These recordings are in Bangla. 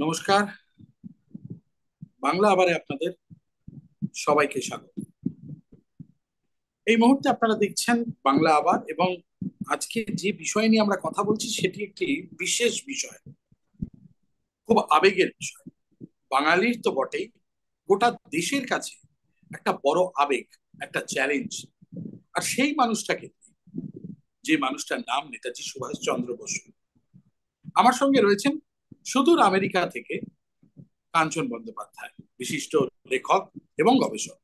নমস্কার। বাংলা আবারে আপনাদের সবাইকে স্বাগত। এই মুহূর্তে আপনারা দেখছেন বাংলা আবার, এবং আজকে যে বিষয় নিয়ে আমরা কথা বলছি সেটি একটি বিশেষ বিষয়, খুব আবেগের বিষয়। বাঙালির তো বটেই, গোটা দেশের কাছে একটা বড় আবেগ, একটা চ্যালেঞ্জ। আর সেই মানুষটাকে, যে মানুষটার নাম নেতাজি সুভাষচন্দ্র বসু। আমার সঙ্গে রয়েছেন সুদূর আমেরিকা থেকে কাঞ্চন বন্দ্যোপাধ্যায়, বিশিষ্ট লেখক এবং গবেষক।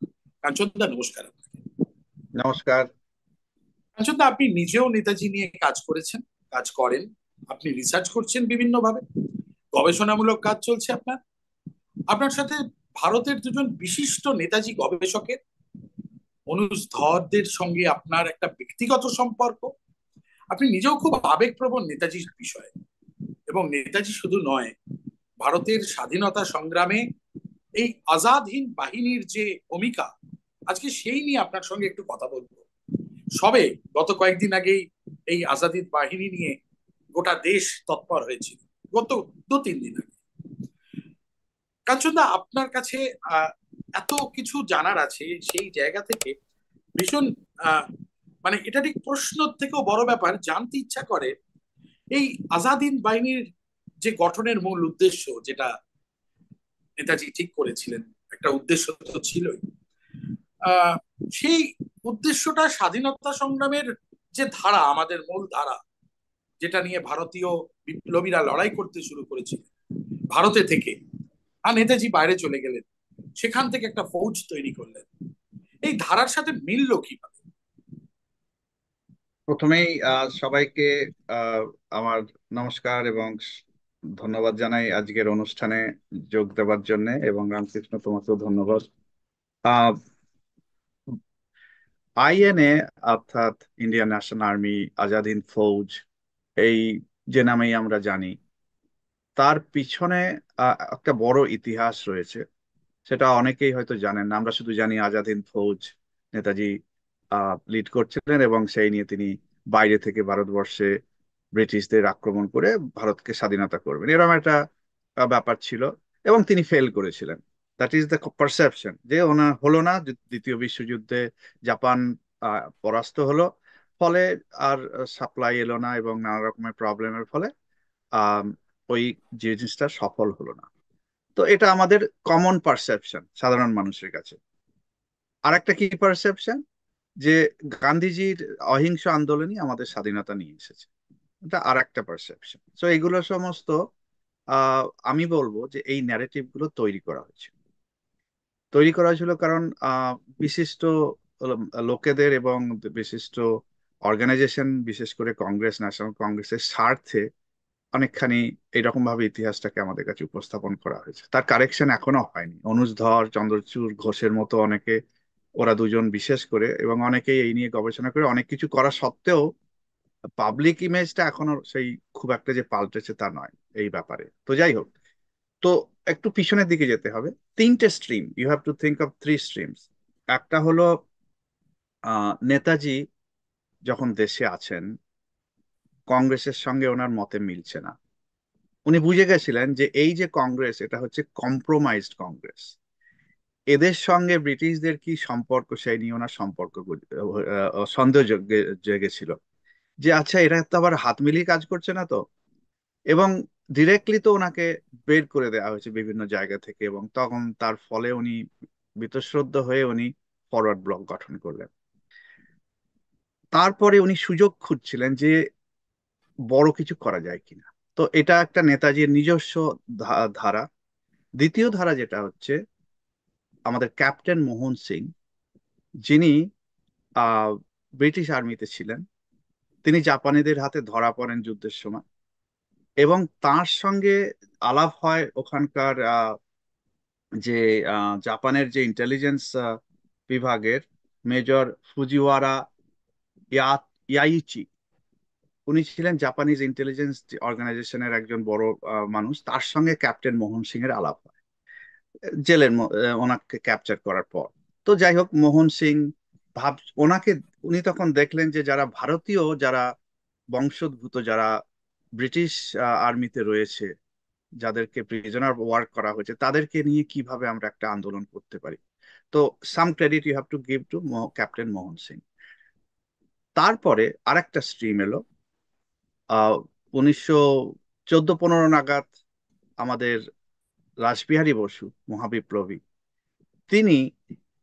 কাঞ্চন দা, নমস্কার আপনাকে। নমস্কার। আচ্ছা, আপনি নিজেও নেতাজি নিয়ে কাজ করেছেন, কাজ করেন, আপনি রিসার্চ করছেন বিভিন্নভাবে, গবেষণামূলক কাজ চলছে আপনার। আপনার সাথে ভারতের দুজন বিশিষ্ট নেতাজি গবেষকের, অনুজ ধরদের সঙ্গে আপনার একটা ব্যক্তিগত সম্পর্ক। আপনি নিজেও খুব আবেগপ্রবণ নেতাজির বিষয়ে, এবং নেতাজি শুধু নয়, ভারতের স্বাধীনতা সংগ্রামে এই আজাদ হিন্দ বাহিনীর যে ভূমিকা, আজকে সেই নিয়ে আপনার সঙ্গে একটু কথা বলবো। সবে গত কয়েকদিন আগেই এই আজাদি বাহিনী নিয়ে গোটা দেশ তৎপর হয়েছিল, গত 2-3 দিন আগে। কাঞ্চনদা, আপনার কাছে আহ, এত কিছু জানার আছে, সেই জায়গা থেকে ভীষণ আহ, মানে এটা ঠিক প্রশ্ন থেকেও বড় ব্যাপার, জানতে ইচ্ছা করে এই আজাদ হিন্দ বাহিনীর যে গঠনের মূল উদ্দেশ্য, যেটা নেতাজি ঠিক করেছিলেন, একটা উদ্দেশ্য তো ছিলই। আহ সেই উদ্দেশ্যটা স্বাধীনতা সংগ্রামের যে ধারা, আমাদের মূল ধারা, যেটা নিয়ে ভারতীয় বিপ্লবীরা লড়াই করতে শুরু করেছিল ভারতে থেকে, আর নেতাজি বাইরে চলে গেলেন, সেখান থেকে একটা ফৌজ তৈরি করলেন, এই ধারার সাথে মিলল কিভাবে? প্রথমেই সবাইকে আহ, আমার নমস্কার এবং ধন্যবাদ জানাই আজকের অনুষ্ঠানে যোগ দেওয়ার জন্য। এবং রামকৃষ্ণ, তোমাকেও ধন্যবাদ। আইএনএ অর্থাৎ Indian National Army, Azad Hind Fauj, এই যে নামেই আমরা জানি, তার পিছনে একটা বড় ইতিহাস রয়েছে। সেটা অনেকেই হয়তো জানেন না। আমরা শুধু জানি আজাদ হিন্দ ফৌজ নেতাজি লিড করছিলেন, এবং সেই নিয়ে তিনি বাইরে থেকে ভারতবর্ষে ব্রিটিশদের আক্রমণ করে ভারতকে স্বাধীনতা করবেন, এরকম একটা ব্যাপার ছিল। এবং তিনি ফেল করেছিলেন। দ্যাট ইজ দ্য পারসেপশন, যে ওনার হলো না। দ্বিতীয় বিশ্বযুদ্ধে জাপান পরাস্ত হলো, ফলে আর সাপ্লাই এলো না, এবং নানা রকমের প্রবলেমের ফলে আহ ওই জিনিসটা সফল হলো না। তো এটা আমাদের কমন পারসেপশন সাধারণ মানুষের কাছে। আর একটা কি পারসেপশন, যে গান্ধীজির অহিংস আন্দোলনই আমাদের স্বাধীনতা নিয়ে এসেছে। এটা আর একটা পারসেপশন। তো এগুলো সমস্ত আমি বলবো যে এই ন্যারেটিভ গুলো তৈরি করা হয়েছিল কারণ বিশিষ্ট লোকেদের এবং বিশিষ্ট অর্গানাইজেশন, বিশেষ করে কংগ্রেস, ন্যাশনাল কংগ্রেসের স্বার্থে অনেকখানি এইরকম ভাবে ইতিহাসটাকে আমাদের কাছে উপস্থাপন করা হয়েছে। তার কারেকশন এখনো হয়নি। অনুজ ধর, চন্দ্রচূড় ঘোষের মতো অনেকে, ওরা দুজন বিশেষ করে, এবং অনেকেই এই নিয়ে গবেষণা করে অনেক কিছু করা সত্ত্বেও পাবলিক ইমেজটা এখনো সেই খুব একটা যে পাল্টেছে তা নয় এই ব্যাপারে। তো যাই হোক, তো একটু পিছনের দিকে যেতে হবে। তিনটে stream, you have to think of three streams. একটা হলো নেতাজি যখন দেশে আছেন, কংগ্রেসের সঙ্গে ওনার মতে মিলছে না। উনি বুঝে গেছিলেন যে এই যে কংগ্রেস, এটা হচ্ছে কম্প্রোমাইজড কংগ্রেস। এদের সঙ্গে ব্রিটিশদের কি সম্পর্ক, সেই নিয়ে ওনার সন্দেহ জেগেছিল। যে আচ্ছা, এরা তো আবার হাত মিলিয়ে কাজ করছে না তো। এবং ডিরেক্টলি তো ওনাকে বের করে দেওয়া হয়েছে বিভিন্ন জায়গা থেকে, এবং তখন তার ফলে উনি বীতশ্রদ্ধ হয়ে উনি ফরওয়ার্ড ব্লক গঠন করলেন। তারপরে উনি সুযোগ খুঁজছিলেন যে বড় কিছু করা যায় কিনা। তো এটা একটা নেতাজির নিজস্ব ধারা। দ্বিতীয় ধারা যেটা হচ্ছে আমাদের ক্যাপ্টেন মোহন সিং, যিনি আহ ব্রিটিশ আর্মিতে ছিলেন। তিনি জাপানিদের হাতে ধরা পড়েন যুদ্ধের সময়, এবং তার সঙ্গে আলাপ হয় ওখানকার যে জাপানের যে ইন্টেলিজেন্স বিভাগের মেজর ফুজিওয়ারা ইয়াইচি। উনি ছিলেন জাপানিজ ইন্টেলিজেন্স অর্গানাইজেশনের একজন বড় মানুষ। তার সঙ্গে ক্যাপ্টেন মোহন সিং এর আলাপ হয় ওনাকে ক্যাপচার করার পর। তো যাই হোক, মোহন সিং ভাব ওনাকে, উনি তখন দেখলেন যে যারা ভারতীয়, যারা বংশোদ্ভূত, যারা ব্রিটিশ আর্মিতে রয়েছে, যাদেরকে প্রিজনার ওয়ার্ক করা হয়েছে তাদেরকে নিয়ে কিভাবে আমরা একটা আন্দোলন করতে পারি। তো some credit you have to give to captain Mohan Singh. তারপরে আরেকটা স্ট্রিম এলো 1914-15 নাগাদ। আমাদের রাসবিহারী বসু মহাবিপ্লবী, তিনি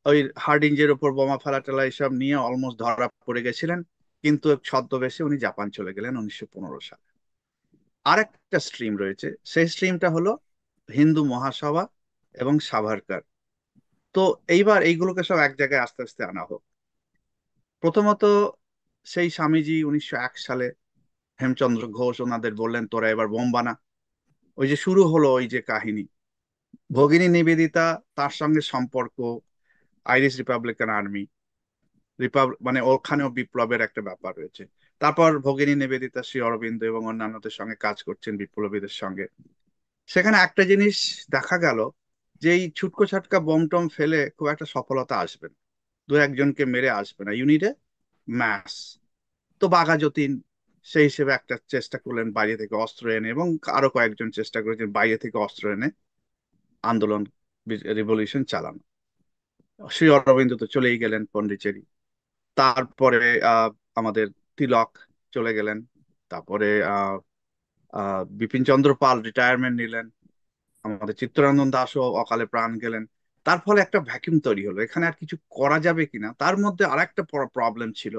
ওই হার্ডিঞ্জের উপর বোমা ফেলা টেলা এসব নিয়ে অলমোস্ট ধরা পড়ে গেছিলেন, কিন্তু ছদ্মবেশে উনি জাপান চলে গেলেন 1915 সালে। আরেকটা স্ট্রিম রয়েছে, সেই স্ট্রিমটা হলো হিন্দু মহাসভা এবং সাভারকার। তো এইবার এইগুলোকে সব এক জায়গায় আস্তে আস্তে আনা হোক। প্রথমত সেই স্বামীজি 1901 সালে হেমচন্দ্র ঘোষ ওনাদের বললেন তোরা এবার বোম বানা। ওই যে শুরু হলো ওই যে কাহিনী, ভগিনী নিবেদিতা, তার সঙ্গে সম্পর্ক, আইরিশ রিপাবলিকান আর্মি, মানে ওখানেও বিপ্লবের একটা ব্যাপার রয়েছে। তারপর ভগিনী নিবেদিতা শ্রী অরবিন্দ এবং অন্যান্যদের সঙ্গে কাজ করছেন বিপ্লবীদের সঙ্গে। সেখানে একটা জিনিস দেখা গেল যে এই ছুটকো ছাটকা বোম টম ফেলে খুব একটা সফলতা আসবে না, দু একজনকে মেরে আসবে না, ইউনিটে ম্যাস। তো বাঘা যতীন সেই হিসেবে একটা চেষ্টা করলেন বাইরে থেকে অস্ত্র এনে, এবং আরো কয়েকজন চেষ্টা করেছেন বাইরে থেকে অস্ত্র এনে আন্দোলন, রিভলিউশন চালানো। শ্রী অরবিন্দ তো চলেই গেলেন পন্ডিচেরি। তারপরে আমাদের তিলক চলে গেলেন। তারপরে বিপিন চন্দ্র পাল রিটায়ারমেন্ট নিলেন। আমাদের চিত্তরঞ্জন দাসও অকালে প্রাণ গেলেন। তার ফলে একটা ভ্যাকুয়াম তৈরি হলো, এখানে আর কিছু করা যাবে কিনা। তার মধ্যে আরেকটা প্রবলেম ছিল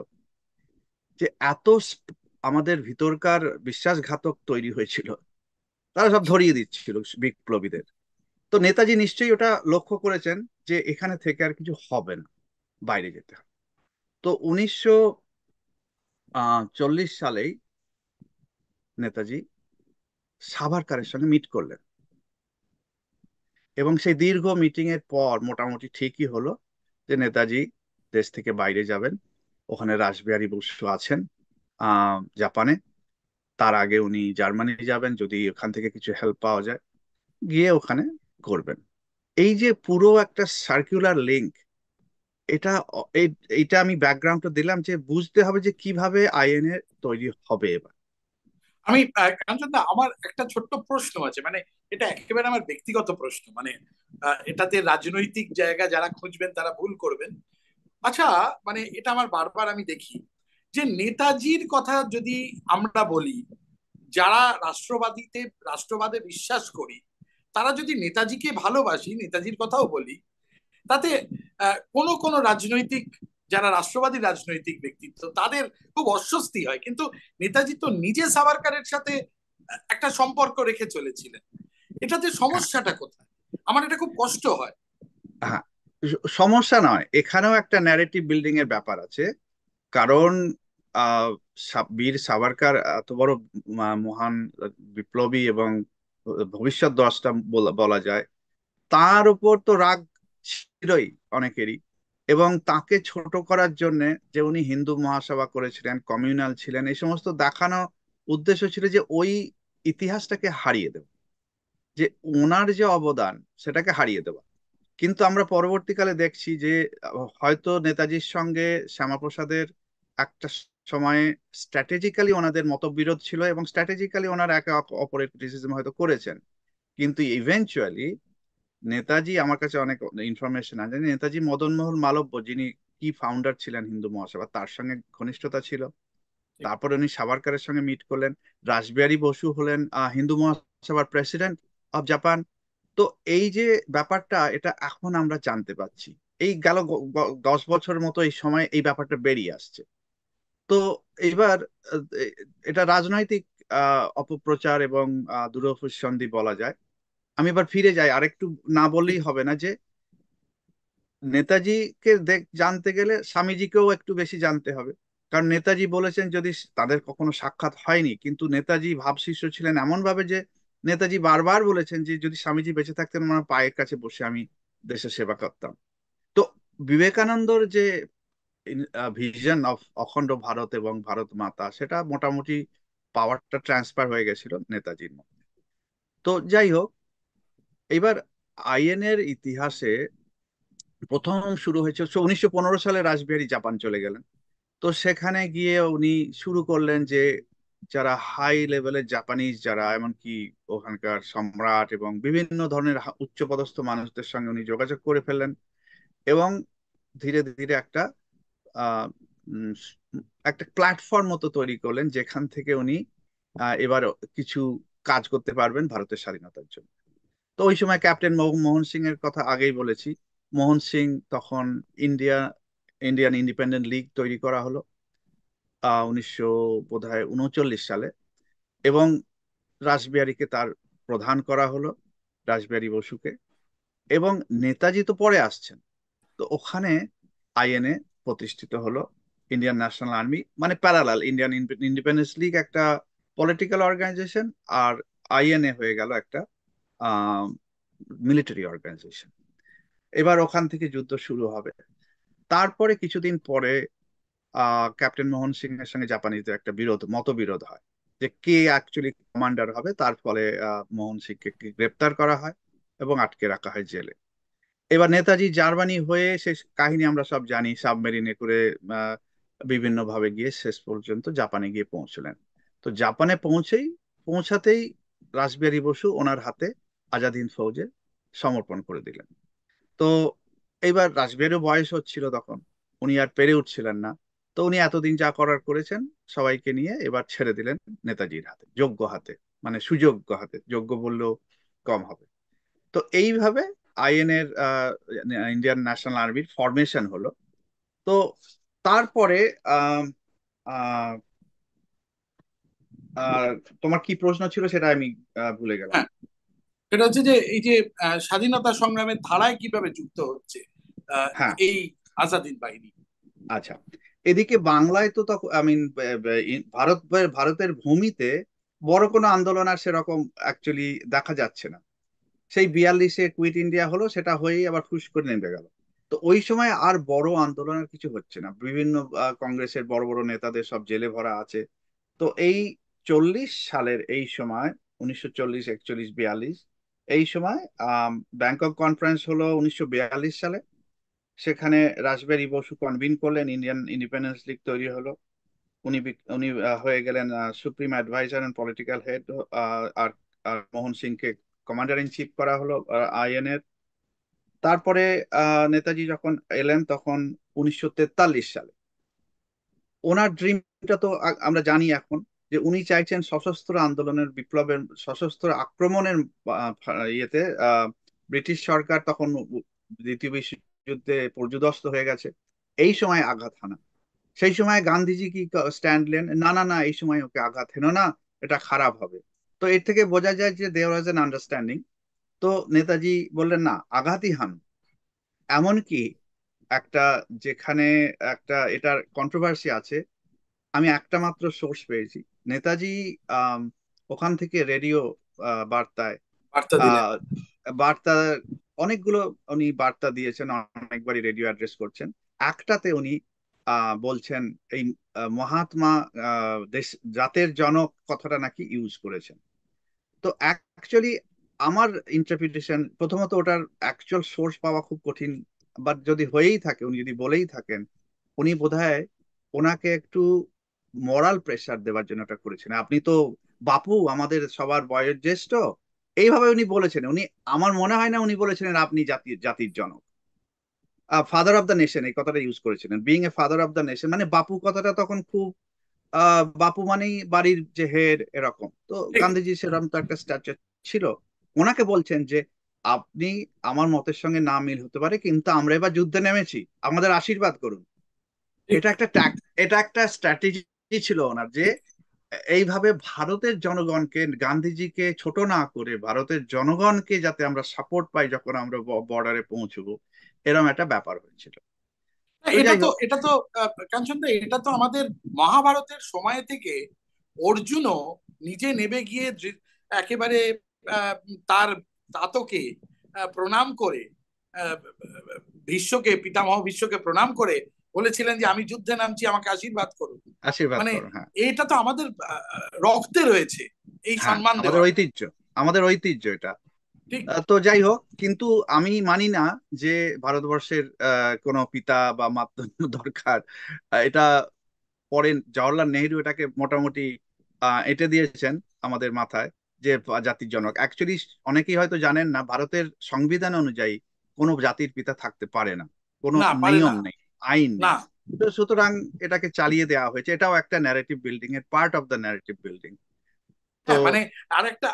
যে আমাদের ভিতরকার বিশ্বাসঘাতক তৈরি হয়েছিল, তারা সব ধরিয়ে দিচ্ছিল বিপ্লবীদের। তো নেতাজি নিশ্চয়ই ওটা লক্ষ্য করেছেন যে এখানে থেকে আর কিছু হবে না, বাইরে যেতে হবে। তো 1940 সালেই নেতাজি সাভারকারের সঙ্গে মিট করলেন, এবং সেই দীর্ঘ মিটিং এর পর মোটামুটি ঠিকই হলো যে নেতাজি দেশ থেকে বাইরে যাবেন। ওখানে রাসবিহারী বসু আছেন জাপানে, তার আগে উনি জার্মানি যাবেন যদি ওখান থেকে কিছু হেল্প পাওয়া যায়, গিয়ে ওখানে করবেন। এই যে পুরো একটা সার্কুলার লিঙ্ক, এটা এইটা আমি ব্যাকগ্রাউন্ডটা দিলাম যে বুঝতে হবে যে কিভাবে আইএনএ তৈরি হবে এবার। আমি কাঞ্চন দা, আমার একটা ছোট্ট প্রশ্ন আছে, মানে এটা একেবারে আমার ব্যক্তিগত প্রশ্ন, মানে এটাতে রাজনৈতিক জায়গা যারা খুঁজবেন তারা ভুল করবেন। আচ্ছা, মানে এটা আমার বারবার আমি দেখি যে নেতাজির কথা যদি আমরা বলি, যারা রাষ্ট্রবাদে বিশ্বাস করি, তারা যদি নেতাজিকে ভালোবাসি, নেতাজির কথাও বলি, তাতে কোন কোন রাজনৈতিক, যারা রাষ্ট্রবাদী রাজনৈতিক ব্যক্তিত্ব, তাদের খুব অস্বস্তি হয়। কিন্তু নেতাজি তো নিজে সাভারকারের সাথে একটা সম্পর্ক রেখে চলেছিলেন। এটাতে হ্যাঁ, সমস্যাটা কোথায়? আমার এটা খুব কষ্ট হয়। হ্যাঁ, সমস্যা নয়, এখানেও একটা ন্যারেটিভ বিল্ডিং এর ব্যাপার আছে। কারণ আহ বীর সাভারকার এত বড় মহান বিপ্লবী এবং ভবিষ্যৎ দ্রষ্টা বলা যায়, তার উপর তো রাগ ছিলই অনেকেরই। এবং তাকে ছোট করার জন্য যে উনি হিন্দু মহাসভা করেছিলেন, কমিউনাল ছিলেন, এই সমস্ত দেখানো উদ্দেশ্য ছিল যে ওই ইতিহাসটাকে হারিয়ে দেওয়া, যে ওনার যে অবদান সেটাকে হারিয়ে দেওয়া। কিন্তু আমরা পরবর্তীকালে দেখছি যে হয়তো নেতাজির সঙ্গে শ্যামাপ্রসাদের একটা সময়ে স্ট্র্যাটেজিক্যালি ওনাদের মতবিরোধ ছিল, এবং স্ট্র্যাটেজিক্যালি ওনারা একে অপরের ক্রিটিসিজম হয়তো করেছেন। কিন্তু ইভেনচুয়ালি নেতাজি, আমার কাছে অনেক ইনফরমেশন আছে, নেতাজি মদনমোহন মালব্য যিনি কি ফাউন্ডার ছিলেন হিন্দু মহাসভা, তার সঙ্গে ঘনিষ্ঠতা ছিল। তারপরে উনি সাভারকারের সঙ্গে মিট করলেন। রাসবিহারী বসু হলেন হিন্দু মহাসভার প্রেসিডেন্ট অফ জাপান। তো এই যে ব্যাপারটা, এটা এখন আমরা জানতে পাচ্ছি, এই গেল 10 বছর মতো এই সময় এই ব্যাপারটা বেরিয়ে আসছে। তো এইবার আহ, এটা রাজনৈতিক অপপ্রচার এবং দূরভিসন্ধি বলা যায়। আমি এবার ফিরে যাই, আরেকটু না বললেই হবে না যে নেতাজিকে জানতে গেলে স্বামীজিকেও একটু বেশি জানতে হবে। কারণ নেতাজি বলেছেন, যদি তাদের কখনো সাক্ষাৎ হয়নি, কিন্তু নেতাজি ভাবশিষ্য ছিলেন এমন ভাবে যে নেতাজি বারবার বলেছেন যে যদি স্বামীজি বেঁচে থাকতেন আমার পায়ের কাছে বসে আমি দেশের সেবা করতাম। তো বিবেকানন্দর যে ভিশন অফ অখণ্ড ভারত এবং ভারত মাতা, সেটা মোটামুটি পাওয়ারটা ট্রান্সফার হয়ে গেছিল নেতাজির মধ্যে। তো যাই হোক, এবার আইএনএর ইতিহাসে প্রথম শুরু হয়েছে 1915 সালে রাসবিহারী জাপান চলে গেলেন। তো সেখানে গিয়ে উনি শুরু করলেন যে যারা হাই লেভেলের জাপানিজ, যারা এমনকি ওখানকার সম্রাট এবং বিভিন্ন ধরনের উচ্চপদস্থ মানুষদের সঙ্গে উনি যোগাযোগ করে ফেললেন, এবং ধীরে ধীরে আহ, উম, একটা প্ল্যাটফর্ম মতো তৈরি করলেন, যেখান থেকে উনি এবার কিছু কাজ করতে পারবেন ভারতের স্বাধীনতার জন্য। তো ওই সময় ক্যাপ্টেন মোহন সিং এর কথা আগেই বলেছি। মোহন সিং তখন ইন্ডিয়া ইন্ডিয়ান ইন্ডিপেন্ডেন্ট লীগ তৈরি করা হলো 1900 বোধহয় 39 সালে, এবং রাসবিহারীকে তার প্রধান করা হলো, রাসবিহারী বসুকে। এবং নেতাজি তো পরে আসছেন, তো ওখানে আইএনএ প্রতিষ্ঠিত হলো, ইন্ডিয়ান ন্যাশনাল আর্মি, মানে প্যারালাল ইন্ডিয়ান ইন্ডিপেন্ডেন্স লীগ একটা পলিটিক্যাল অর্গানাইজেশন, আর আইএনএ হয়ে গেল একটা মিলিটারি অর্গানাইজেশন। এবার ওখান থেকে যুদ্ধ শুরু হবে। তারপরে কিছুদিন পরে ক্যাপ্টেন মোহন সিং এর সঙ্গে জাপানিজদের একটা মতবিরোধ হয়, যে কে অ্যাকচুয়ালি কমান্ডার হবে। তার ফলে মোহন সিংকে গ্রেপ্তার করা হয় এবং আটকে রাখা হয় জেলে। এবার নেতাজি জার্মানি হয়ে, শেষ কাহিনী আমরা সব জানি, সাবমেরিনে করে বিভিন্ন ভাবে গিয়ে শেষ পর্যন্ত জাপানে গিয়ে পৌঁছলেন। তো জাপানে পৌঁছাতেই রাসবিহারী বসু ওনার হাতে আজাদ হিন্দ ফৌজে সমর্পণ করে দিলেন। তো এইবার রাসবিহারীর বয়স হচ্ছিল তখন, উনি আর পেরে উঠছিলেন না। তো উনি এতদিন যা করার করেছেন সবাইকে নিয়ে এবার ছেড়ে দিলেন নেতাজির হাতে, যোগ্য হাতে, মানে সুযোগ্য হাতে, যোগ্য বললেও কম হবে। তো এইভাবে আইএন এর ইন্ডিয়ান ন্যাশনাল আর্মির ফরমেশন হলো। তো তারপরে আম, আহ, আহ, তোমার কি প্রশ্ন ছিল সেটা আমি ভুলে গেলাম। হ্যাঁ, এটা হচ্ছে যে এই যে স্বাধীনতা সংগ্রামের ধারায় কিভাবে যুক্ত হচ্ছে আহ, হ্যাঁ, এই আজাদিন বাহিনী। আচ্ছা। এদিকে বাংলায় তো তখন আই মিন ভারতের ভূমিতে বড় কোনো আন্দোলন আর সেরকম অ্যাকচুয়ালি দেখা যাচ্ছে না। সেই 42-এ কুইট ইন্ডিয়া হলো, সেটা হয়েই আবার ফুস করে নেমে গেল। তো ওই সময় আর বড় আন্দোলনের কিছু হচ্ছে না, বিভিন্ন কংগ্রেসের বড় বড় নেতাদের সব জেলে ভরা আছে। তো এই 40 সালের এই সময়, 1940, 41, 42, এই সময় ব্যাংকক কনফারেন্স হলো 1942 সালে। সেখানে রাসবিহারী বসু কনভিন করলেন, ইন্ডিয়ান ইন্ডিপেন্ডেন্স লীগ তৈরি হলো। উনি হয়ে গেলেন supreme adviser and political head. আর আর মোহন সিংকে কমান্ডার ইন চিফ করা হলো আইএন এর। তারপরে নেতাজি যখন এলেন তখন 1943 সালে, ওনার ড্রিমটা তো আমরা জানি এখন, যে উনি চাইছেন সশস্ত্র আন্দোলনের, বিপ্লবের, সশস্ত্র আক্রমণের ইয়েতে ব্রিটিশ সরকার তখন দ্বিতীয় বিশ্বযুদ্ধে পর্যুদস্ত হয়ে গেছে, এই সময় আঘাত হানা। সেই সময় গান্ধীজি কি স্ট্যান্ড নেন, না না না, এই সময় ওকে আঘাত হেন না, এটা খারাপ হবে। তো এর থেকে বোঝা যায় যে দেয়ার ওয়াজ এন আন্ডারস্ট্যান্ডিং। তো নেতাজি বললেন না, আঘাতই হান। এমনকি একটা, যেখানে একটা এটার কন্ট্রোভার্সি আছে, আমি একটা মাত্র সোর্স পেয়েছি। নেতাজি আম, ওখান থেকে রেডিও বার্তায় বার্তা দিলেন। আহ, বার্তা অনেকগুলো উনি বার্তা দিয়েছেন, অনেকবারই রেডিও অ্যাড্রেস করছেন। একটাতে উনি বলছেন এই মহাত্মা দেশ জাতের জনক কথাটা নাকি ইউজ করেছেন। তো অ্যাকচুয়ালি আমার ইন্টারপ্রিটেশন, প্রথমত ওটার অ্যাকচুয়াল সোর্স পাওয়া খুব কঠিন, বাট যদি হয়েই থাকে, উনি যদি বলেই থাকেন, উনি বোধহয় ওনাকে একটু মরাল প্রেসার দেওয়ার জন্য এটা করেছেন। আপনি তো বাপু, আমাদের সবার বয়োজ্যেষ্ঠ, এইভাবে উনি বলেছেন। উনি, আমার মনে হয় না উনি বলেছিলেন আপনি জাতির জাতির জনক। ফাদার অফ দ্য নেশন এই কথাটা ইউজ করেছিলেন, being a father of the nation, মানে বাপু কথাটা তখন খুব বাপু মানেই বাড়ির যে হেড, এরকম। তো ঠিক গান্ধীজি সেরকম তো একটা স্ট্যাচার ছিল। ওনাকে বলছেন যে আপনি, আমার মতের সঙ্গে না মিল হতে পারে, কিন্তু আমরা এবার যুদ্ধে নেমেছি, আমাদের আশীর্বাদ করুন। ঠিক এটা একটা এটা একটা স্ট্র্যাটেজি ছিল ওনার, যে ঠিক। এইভাবে ভারতের জনগণকে, গান্ধীজিকে ছোট না করে ভারতের জনগণকে যাতে আমরা সাপোর্ট পাই যখন আমরা বর্ডারে পৌঁছবো, এরকম একটা ব্যাপার হয়েছিল। না, তো এটা যাই তো হোক। এটা তো কাঞ্চনদা, এটা তো আমাদের মহাভারতের সময় থেকে অর্জুনও নিজে নেমে গিয়ে একেবারে আহ, তার তাতকে প্রণাম করে, আহ, ভীষ্মকে, পিতামহ ভীষ্মকে প্রণাম করে বলেছিলেন যে আমি যুদ্ধে নামছি, আমাকে আশীর্বাদ করুন। আশীর্বাদ মানে করো, হ্যাঁ। এটা তো আমাদের রক্তে রয়েছে, এই হ্যাঁ, সম্মান আমাদের দেওয়াটা। ঐতিহ্য, আমাদের ঐতিহ্য এটা। ঠিক। তো যাই হোক, কিন্তু আমি মানি না যে ভারতবর্ষের কোনো পিতা বা মাতৃ দরকার। এটা পরে জওহরলাল নেহেরু এটাকে মোটামুটি এটা দিয়েছেন আমাদের মাথায় যে জাতির জনক। অ্যাকচুয়ালি অনেকেই হয়তো জানেন না, ভারতের সংবিধান অনুযায়ী কোনো জাতির পিতা থাকতে পারে না, কোনো না, পারে নিয়ম না। নেই, আইন না। নেই। তো সুতরাং এটাকে চালিয়ে দেওয়া হয়েছে, এটাও একটা ন্যারেটিভ বিল্ডিং এর part of the narrative building. তো হ্যাঁ, মানে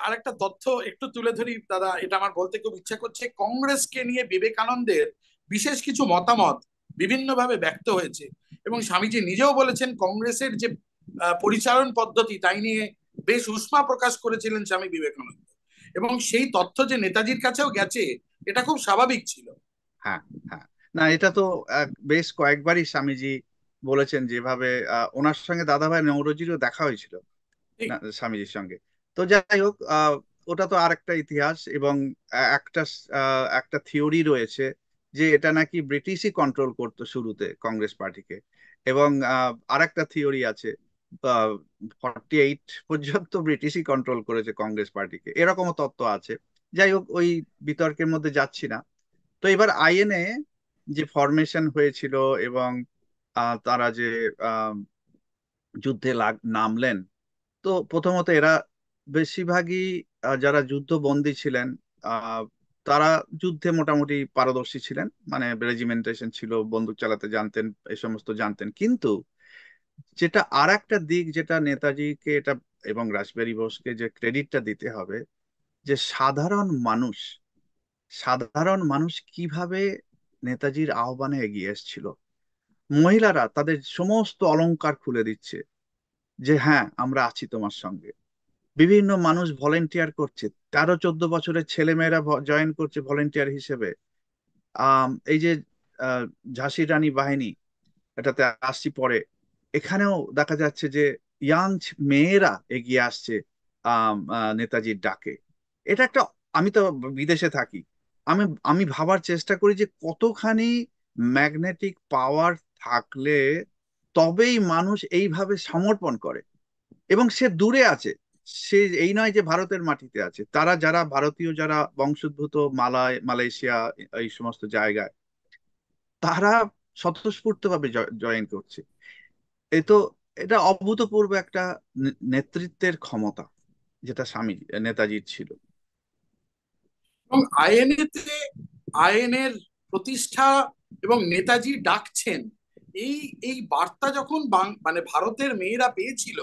আরেকটা তথ্য একটু তুলে ধরি দাদা, এটা আমার বলতে খুব ইচ্ছা করছে। কংগ্রেসকে নিয়ে বিবেকানন্দের বিশেষ কিছু মতামত বিভিন্নভাবে ব্যক্ত হয়েছে, এবং স্বামীজি নিজেও বলেছেন কংগ্রেসের যে পরিচালন পদ্ধতি তাই নিয়ে বেশ উষ্মা প্রকাশ করেছিলেন স্বামী বিবেকানন্দ, এবং সেই তথ্য যে নেতাজির কাছেও গেছে এটা খুব স্বাভাবিক ছিল। হ্যাঁ, হ্যাঁ, না এটা তো বেশ কয়েকবারই স্বামীজি বলেছেন, যেভাবে ওনার সঙ্গে দাদাভাই নওরোজিরও দেখা হয়েছিল ঠিক। না স্বামীজির সঙ্গে। তো যাই হোক, ওটা তো আরেকটা ইতিহাস। এবং একটা একটা থিওরি রয়েছে যে এটা নাকি ব্রিটিশই কন্ট্রোল করতো শুরুতে কংগ্রেস পার্টিকে। এবং আরেকটা থিওরি আছে 48 পর্যন্ত ব্রিটিশই কন্ট্রোল করেছে কংগ্রেস পার্টিকে, এরকমও তত্ত্ব আছে। যাই হোক, ওই বিতর্কের মধ্যে যাচ্ছি না। তো এবার আইএনএ যে ফরমেশন হয়েছিল এবং তারা যে আহ, যুদ্ধে নামলেন, তো প্রথমত এরা বেশিরভাগই যারা যুদ্ধবন্দী ছিলেন, আহ, তারা যুদ্ধে মোটামুটি পারদর্শী ছিলেন, মানে রেজিমেন্টেশন ছিল, বন্দুক চালাতে জানতেন, এই সমস্ত জানতেন। কিন্তু যেটা আর একটা দিক, যেটা নেতাজিকে এটা এবং রাসবিহারী বোসকে যে ক্রেডিটটা দিতে হবে, যে সাধারণ মানুষ কিভাবে নেতাজির আহ্বানে এগিয়ে এসেছিল। মহিলারা তাদের সমস্ত অলংকার খুলে দিচ্ছে যে হ্যাঁ, আমরা আছি তোমার সঙ্গে। বিভিন্ন মানুষ ভলেন্টিয়ার করছে, 13-14 বছরের ছেলেমেয়েরা জয়েন করছে ভলেন্টিয়ার হিসেবে। এই যে ঝাঁসি রানী বাহিনী, এটাতে আসছি পরে, এখানেও দেখা যাচ্ছে যে ইয়াং মেয়েরা এগিয়ে আসছে নেতাজির ডাকে। এটা একটা, আমি তো বিদেশে থাকি, আমি আমি ভাবার চেষ্টা করি যে কতখানি ম্যাগনেটিক পাওয়ার থাকলে তবেই মানুষ এইভাবে সমর্পণ করে। এবং সে দূরে আছে, সে এই নয় যে ভারতের মাটিতে আছে। তারা যারা ভারতীয়, যারা বংশোদ্ভূত মালয়েশিয়া, এই সমস্ত জায়গায়, তারা স্বতঃস্ফূর্তভাবে জয়েন করছে। এই তো, এটা অভূতপূর্ব একটা নেতৃত্বের ক্ষমতা যেটা নেতাজির ছিল। এবং আইএনএর প্রতিষ্ঠা এবং নেতাজি ডাকছেন, এই এই বার্তা যখন মানে ভারতের মেয়েরা পেয়েছিল,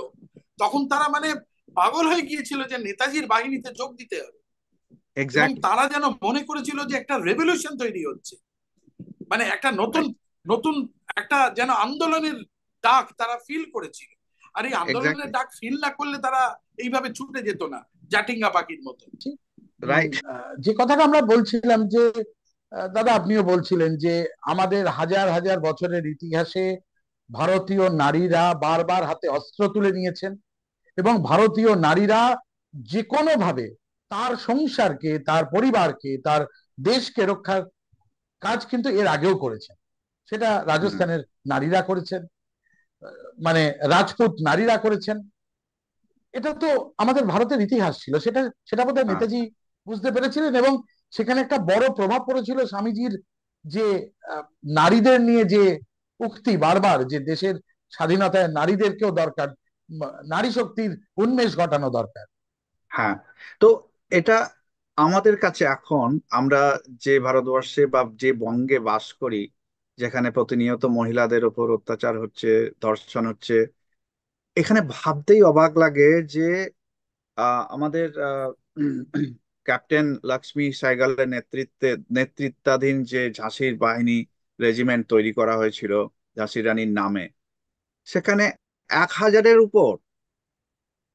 তখন তারা মানে পাগল হয়ে গিয়েছিল যে নেতাজির বাহিনীতে যোগ দিতে হবে। এবং এক্স্যাক্টলি। তারা যেন মনে করেছিল যে একটা রেভলিউশন তৈরি হচ্ছে, মানে একটা নতুন রাইট। নতুন একটা যেন আন্দোলনের ডাক তারা ফিল করেছিল। আর এই আন্দোলনের এক্স্যাক্টলি। ডাক ফিল না করলে তারা এইভাবে ছুটে যেত না জাটিঙ্গা পাখির মতো। রাইট। যে কথাটা আমরা বলছিলাম যে দাদা আপনিও বলছিলেন যে আমাদের হাজার হাজার বছরের ইতিহাসে ভারতীয় নারীরা বারবার হাতে অস্ত্র তুলে নিয়েছেন, এবং ভারতীয় নারীরা যে কোনো ভাবে তার সংসারকে, তার পরিবারকে, তার দেশকে রক্ষার কাজ কিন্তু এর আগেও করেছেন। সেটা রাজস্থানের নারীরা করেছেন, মানে রাজপুত নারীরা করেছেন। এটা তো আমাদের ভারতের ইতিহাস ছিল, সেটা সেটা বোধহয় হ্যাঁ, নেতাজি বুঝতে পেরেছিলেন, এবং সেখানে একটা বড় প্রভাব পড়েছিল স্বামীজির যে আহ, নারীদের নিয়ে যে উক্তি বারবার, যে দেশের স্বাধীনতায় নারীদেরকেও দরকার, নারী শক্তির উন্মেষ ঘটানো দরকার। হ্যাঁ। তো এটা আমাদের কাছে এখন, আমরা যে ভারতবর্ষে বা যে বঙ্গে বাস করি, যেখানে প্রতিনিয়ত মহিলাদের উপর অত্যাচার হচ্ছে, ধর্ষণ হচ্ছে, এখানে ভাবতেই অবাক লাগে যে আমাদের ক্যাপ্টেন লক্ষ্মী সাইগালের নেতৃত্বাধীন যে ঝাঁসির বাহিনী, রেজিমেন্ট তৈরি করা হয়েছিল ঝাঁসি রানীর নামে, সেখানে 1,000-এর উপর,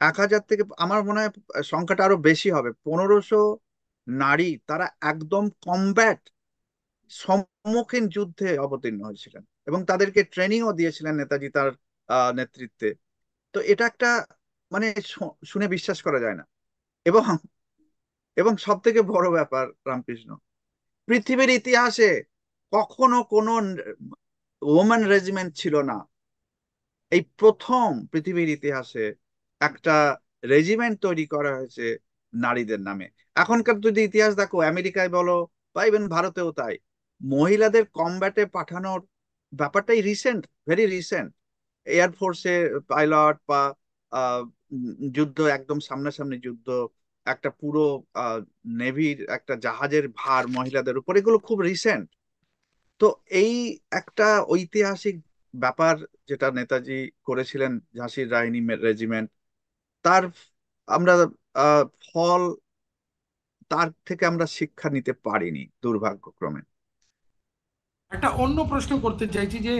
1,000 থেকে আমার মনে হয় সংখ্যাটা আরো বেশি হবে, 1,500 নারী, তারা একদম কমব্যাট সম্মুখীন যুদ্ধে অবতীর্ণ হয়েছিলেন, এবং তাদেরকে ট্রেনিংও দিয়েছিলেন নেতাজি তার নেতৃত্বে। তো এটা একটা, মানে শুনে বিশ্বাস করা যায় না। এবং এবং সব থেকে বড় ব্যাপার, রামকৃষ্ণ, পৃথিবীর ইতিহাসে কখনো কোনো ওমেন রেজিমেন্ট ছিল না। এই প্রথম পৃথিবীর ইতিহাসে একটা রেজিমেন্ট তৈরি করা হয়েছে নারীদের নামে। এখনকার যদি ইতিহাস দেখো, আমেরিকায় বলো বা ইভেন ভারতেও তাই, মহিলাদের কমব্যাটে পাঠানোর ব্যাপারটাই রিসেন্ট, ভেরি রিসেন্ট। এয়ারফোর্সে পাইলট বা যুদ্ধ, একদম সামনাসামনি যুদ্ধ, একটা পুরো নেভির একটা জাহাজের ভার মহিলাদের উপর, এগুলো খুব রিসেন্ট। তো এই একটা ঐতিহাসিক ব্যাপার যেটা নেতাজি করেছিলেন, ঝাঁসির রানী রেজিমেন্ট, তার আমরা ফল, তার থেকে আমরা শিক্ষা নিতে পারিনি দুর্ভাগ্যক্রমে। একটা অন্য প্রশ্ন করতে চাইছি যে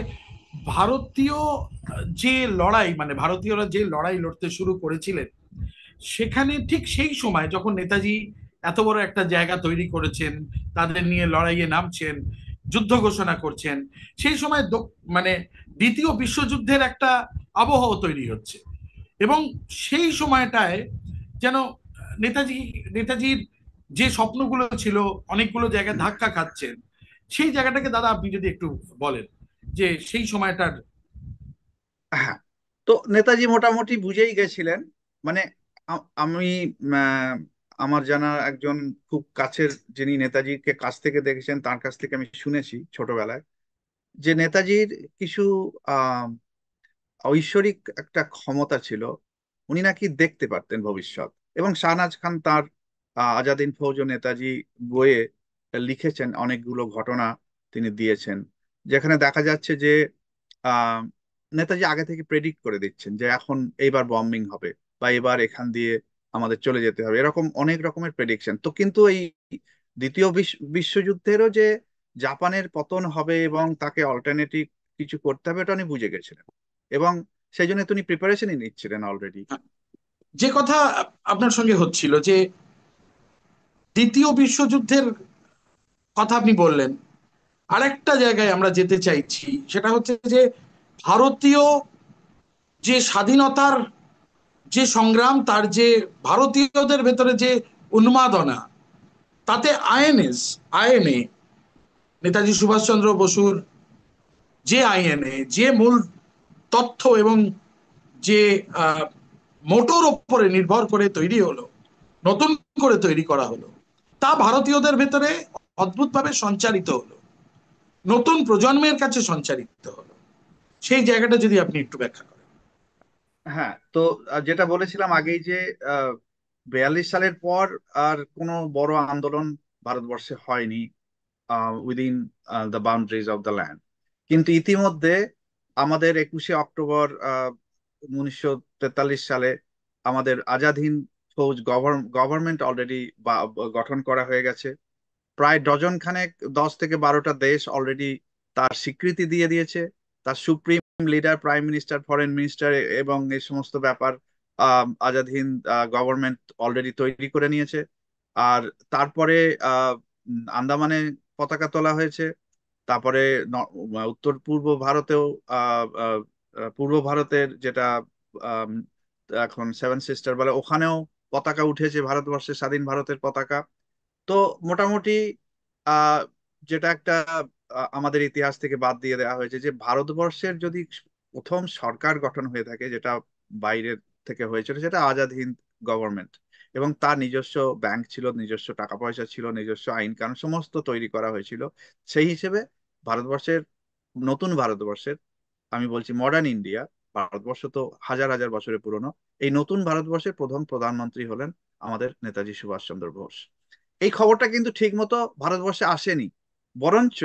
ভারতীয় যে লড়াই, মানে ভারতীয়রা যে লড়াই লড়তে শুরু করেছিলেন, সেখানে ঠিক সেই সময় যখন নেতাজি এত বড় একটা জায়গা তৈরি করেছেন, তাদের নিয়ে লড়াইয়ে নামছেন, যুদ্ধ ঘোষণা করছেন, সেই সময় মানে দ্বিতীয় বিশ্বযুদ্ধের একটা আবহাওয়া তৈরি হচ্ছে। এবং সেই সময়টায় যেন নেতাজি নেতাজির যে স্বপ্নগুলো ছিল অনেকগুলো জায়গায় ধাক্কা খাচ্ছেন। সেই জায়গাটাকে দাদা আপনি যদি একটু বলেন যে সেই সময়টার। হ্যাঁ, তো নেতাজি মোটামুটি বুঝেই গেছিলেন। মানে আমি আহ, আমার জানা একজন খুব কাছের, যিনি নেতাজিকে কাছ থেকে দেখেছেন, তার কাছ থেকে আমি শুনেছি ছোটবেলায় যে নেতাজির কিছু আহ ঐশ্বরিক একটা ক্ষমতা ছিল। উনি নাকি দেখতে পারতেন ভবিষ্যৎ। এবং শাহনাজ খান তার আজাদিন ফৌজ ও নেতাজি বইয়ে লিখেছেন, অনেকগুলো ঘটনা তিনি দিয়েছেন, যেখানে দেখা যাচ্ছে যে আহ নেতাজি আগে থেকে প্রেডিক্ট করে দিচ্ছেন যে এখন এইবার বম্বিং হবে, বা এবার এখান দিয়ে আমাদের চলে যেতে হবে, এরকম অনেক রকমের প্রেডিকশন। তো কিন্তু এই দ্বিতীয় বিশ্বযুদ্ধেরও যে জাপানের পতন হবে এবং তাকে অল্টারনেটিভ কিছু করতে হবে, এটা উনি বুঝে গেছিলেন। এবং সেই জন্য তিনি প্রিপারেশনই নিচ্ছিলেন অলরেডি। যে কথা আপনার সঙ্গে হচ্ছিল যে দ্বিতীয় বিশ্বযুদ্ধের কথা আপনি বললেন, আরেকটা জায়গায় আমরা যেতে চাইছি, সেটা হচ্ছে যে ভারতীয় যে স্বাধীনতার যে সংগ্রাম, তার যে ভারতীয়দের ভেতরে যে উন্মাদনা, তাতে আইএনএ নেতাজি সুভাষচন্দ্র বসুর যে আইএনএ যে মূল তথ্য এবং যে মোটর ওপরে নির্ভর করে তৈরি হলো, নতুন করে তৈরি করা হলো, তা ভারতীয়দের ভেতরে অদ্ভুতভাবে সঞ্চারিত হলো, নতুন প্রজন্মের কাছে সঞ্চারিত হলো। সেই জায়গাটা যদি আপনি একটু ব্যাখ্যা করেন। হ্যাঁ, তো যেটা বলেছিলাম আগেই যে 42 সালের পর আর কোনো বড় আন্দোলন ভারতবর্ষে হয়নি within the boundaries of the land. কিন্তু ইতিমধ্যে আমাদের 21শে অক্টোবর 1943 সালে আমাদের আজাদ হিন্দ ফৌজ গভর্নমেন্ট অলরেডি গঠন করা হয়ে গেছে। প্রায় ডজন খানেক, 10 থেকে 12টা দেশ অলরেডি তার স্বীকৃতি দিয়ে দিয়েছে। তার supreme leader, prime minister, foreign minister এবং এই সমস্ত ব্যাপার আজাদ হিন্দ গভর্নমেন্ট অলরেডি তৈরি করে নিয়েছে। আর তারপরে আন্দামানে পতাকা তোলা হয়েছে। তারপরে উত্তর পূর্ব ভারতেও পূর্ব ভারতের যেটা আম, এখন সেভেন সিস্টার বলে, ওখানেও পতাকা উঠেছে, ভারতবর্ষের স্বাধীন ভারতের পতাকা। তো মোটামুটি আহ যেটা একটা আমাদের ইতিহাস থেকে বাদ দিয়ে দেওয়া হয়েছে যে ভারতবর্ষের যদি প্রথম সরকার গঠন হয়ে থাকে, যেটা বাইরের থেকে হয়েছিল, সেটা আজাদ হিন্দ গভর্নমেন্ট। এবং তার নিজস্ব ব্যাংক ছিল, নিজস্ব টাকা পয়সা ছিল, নিজস্ব আইন কানুন সমস্ত তৈরি করা হয়েছিল। সেই হিসেবে ভারতবর্ষের, নতুন ভারতবর্ষের, আমি বলছি মডার্ন ইন্ডিয়া, ভারতবর্ষ তো হাজার হাজার বছরের পুরনো, এই নতুন ভারতবর্ষের প্রথম প্রধানমন্ত্রী হলেন আমাদের নেতাজি সুভাষচন্দ্র বোস। এই খবরটা কিন্তু ঠিক মতো ভারতবর্ষে আসেনি, বরঞ্চ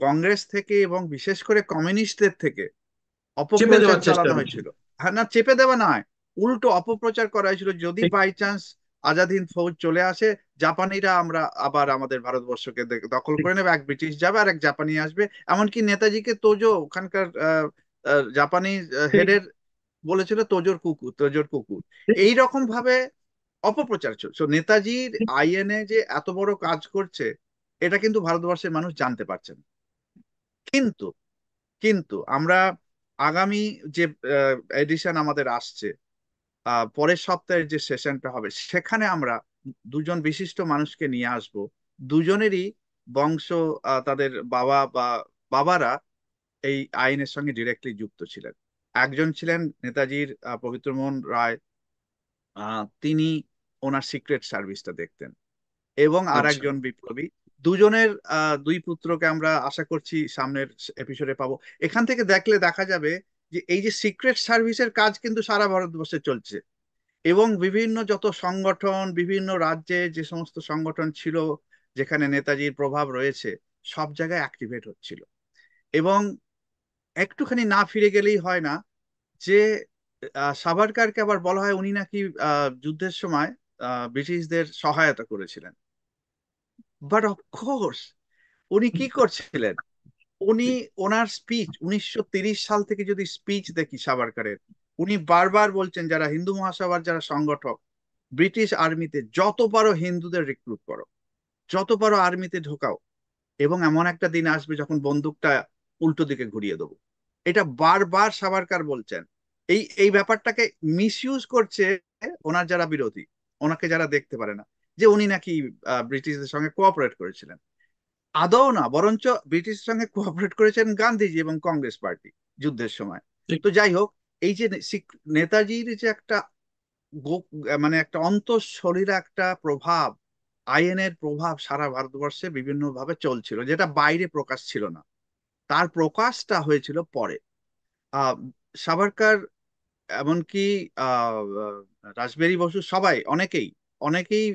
কংগ্রেস থেকে এবং বিশেষ করে কমিউনিস্টদের থেকে চেপে অপপ্রচার দেওয়ার চেষ্টা চালানো হয়েছিল। হয়েছিল। হ্যাঁ, না চেপে দেওয়া নয়, উল্টো অপপ্রচার করা হয়েছিল, যদি ঠিক। বাই চান্স আজাদ হিন্দ ফৌজ চলে আসে, জাপানিরা আমরা আবার আমাদের ভারতবর্ষকে দখল ঠিক। করে নেবে, এক ব্রিটিশ যাবে আর এক জাপানি আসবে। এমনকি নেতাজিকে তোজো ওখানকার জাপানি ঠিক। হেডের বলেছিল তোজোর কুকুর, তোজোর কুকুর। ঠিক। এই রকম ভাবে অপপ্রচার চলছে। So, নেতাজির ঠিক। আইএনএ যে এত বড় কাজ করছে, এটা কিন্তু ভারতবর্ষের মানুষ জানতে পারছেন। কিন্তু কিন্তু আমরা আগামী যে এডিশন আমাদের আসছে, পরের সপ্তাহের যে সেশনটা হবে, সেখানে আমরা দুজন বিশিষ্ট মানুষকে নিয়ে আসব। দুজনেরই বংশ, তাদের বাবা বা বাবারা এই আইনের সঙ্গে ডিরেক্টলি যুক্ত ছিলেন। একজন ছিলেন নেতাজির পবিত্রমোহন রায়, তিনি ওনার সিক্রেট সার্ভিসটা দেখতেন। এবং আর আচ্ছা। একজন বিপ্লবী। দুজনের দুই পুত্রকে আমরা আশা করছি সামনের এপিসোডে পাবো। এখান থেকে দেখলে দেখা যাবে যে এই যে সিক্রেট সার্ভিসের কাজ কিন্তু সারা ভারতবর্ষে চলছে, এবং বিভিন্ন যত সংগঠন, বিভিন্ন রাজ্যে যে সমস্ত সংগঠন ছিল যেখানে নেতাজির প্রভাব রয়েছে, সব জায়গায় অ্যাক্টিভেট হচ্ছিল। এবং একটুখানি না ফিরে গেলেই হয় না যে সাভারকারকে আবার বলা হয় উনি নাকি যুদ্ধের সময় ব্রিটিশদের সহায়তা করেছিলেন। বাট অফকোর্স উনি কি করছিলেন? উনি, ওনার স্পিচ 1930 সাল থেকে যদি স্পিচ দেখি সাভারকারের, উনি বারবার বলছেন যারা হিন্দু মহাসভার যারা সংগঠক, ব্রিটিশ আর্মিতে যত পারো হিন্দুদের রিক্রুট করো, যত পারো আর্মিতে ঢোকাও, এবং এমন একটা দিন আসবে যখন বন্দুকটা উল্টো দিকে ঘুরিয়ে দেবো। এটা বারবার সাভারকার বলছেন। এই এই ব্যাপারটাকে মিসইউজ করছে ওনার যারা বিরোধী, ওনাকে যারা দেখতে পারে না, যে উনি নাকি ব্রিটিশদের সঙ্গে কোঅপারেট করেছিলেন। আদৌ না, বরঞ্চ ব্রিটিশের সঙ্গে কোঅপারেট করেছেন গান্ধীজি এবং কংগ্রেস পার্টি যুদ্ধের সময়। ঠিক। তো যাই হোক, এই যে নেতাজির যে একটা মানে একটা অন্তঃশরীরে একটা প্রভাব, আইএনএর প্রভাব সারা ভারতবর্ষে বিভিন্ন ভাবে চলছিল, যেটা বাইরে প্রকাশ ছিল না, তার প্রকাশটা হয়েছিল পরে। আহ সাভারকার, এমনকি আহ রাসবিহারী বসু, সবাই, অনেকেই অনেকেই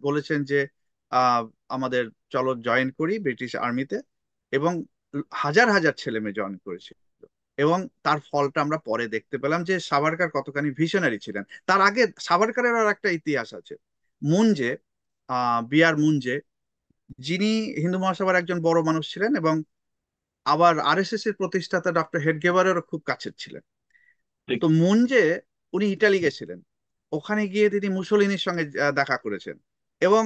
বলেছেন যে আহ আমাদের চলো জয়েন করি ব্রিটিশ আর্মিতে, এবং হাজার হাজার ছেলে মেয়ে জয়েন করেছিল। এবং তার ফলটা আমরা পরে দেখতে পেলাম যে সাভারকার কতখানি ভিশনারি ছিলেন। তার আগে সাভারকারের আর একটা ইতিহাস আছে। মুঞ্জে, বিআর মুঞ্জে, যিনি হিন্দু মহাসভার একজন বড় মানুষ ছিলেন, এবং আবার আরএসএস এর প্রতিষ্ঠাতা ডক্টর হেডগেভারেরও খুব কাছের ছিলেন। ঠিক। তো মুঞ্জে, উনি ইটালি গেছিলেন, ওখানে গিয়ে তিনি মুসোলিনির সঙ্গে দেখা করেছেন, এবং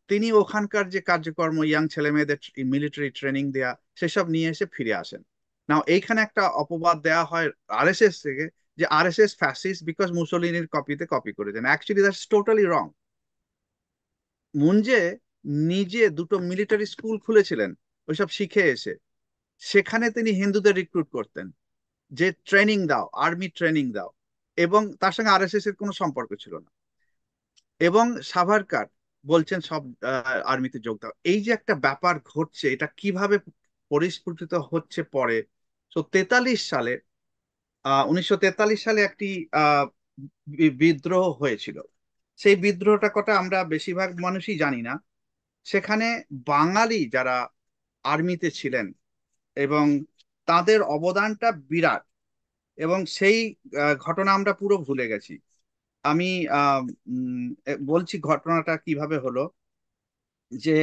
তিনি ওখানকার যে কার্যকর্ম, ইয়াং ছেলে মেয়েদের মিলিটারি ট্রেনিং দেয়া, সেসব নিয়ে এসে ফিরে আসেন। নাও এইখানে একটা অপবাদ দেয়া হয় আরএসএস থেকে, যে আরএসএস ফ্যাসিস্ট বিকজ মুসোলিনির কপিতে কপি করেছেন। Actually that's totally wrong. Munje নিজে দুটো মিলিটারি স্কুল খুলেছিলেন ওইসব শিখে এসে, সেখানে তিনি হিন্দুদের রিক্রুট করতেন, যে ট্রেনিং দাও, আর্মি ট্রেনিং দাও, এবং তার সঙ্গে আরএসএস এর কোনো সম্পর্ক ছিল না। এবং সাভারকার বলছেন সব আর্মিতে যোগ দাও। এই যে একটা ব্যাপার ঘটছে, এটা কিভাবে পরিস্ফুটিত হচ্ছে পরে। তো 43 সালে, 1943 সালে একটি আহ বিদ্রোহ হয়েছিল। সেই বিদ্রোহটা কথা আমরা বেশিরভাগ মানুষই জানি না। সেখানে বাঙালি যারা আর্মিতে ছিলেন, এবং তাদের অবদানটা বিরাট, এবং সেই ঘটনা আমরা পুরো ভুলে গেছি। আমি বলছি ঘটনাটা কিভাবে হলো। যে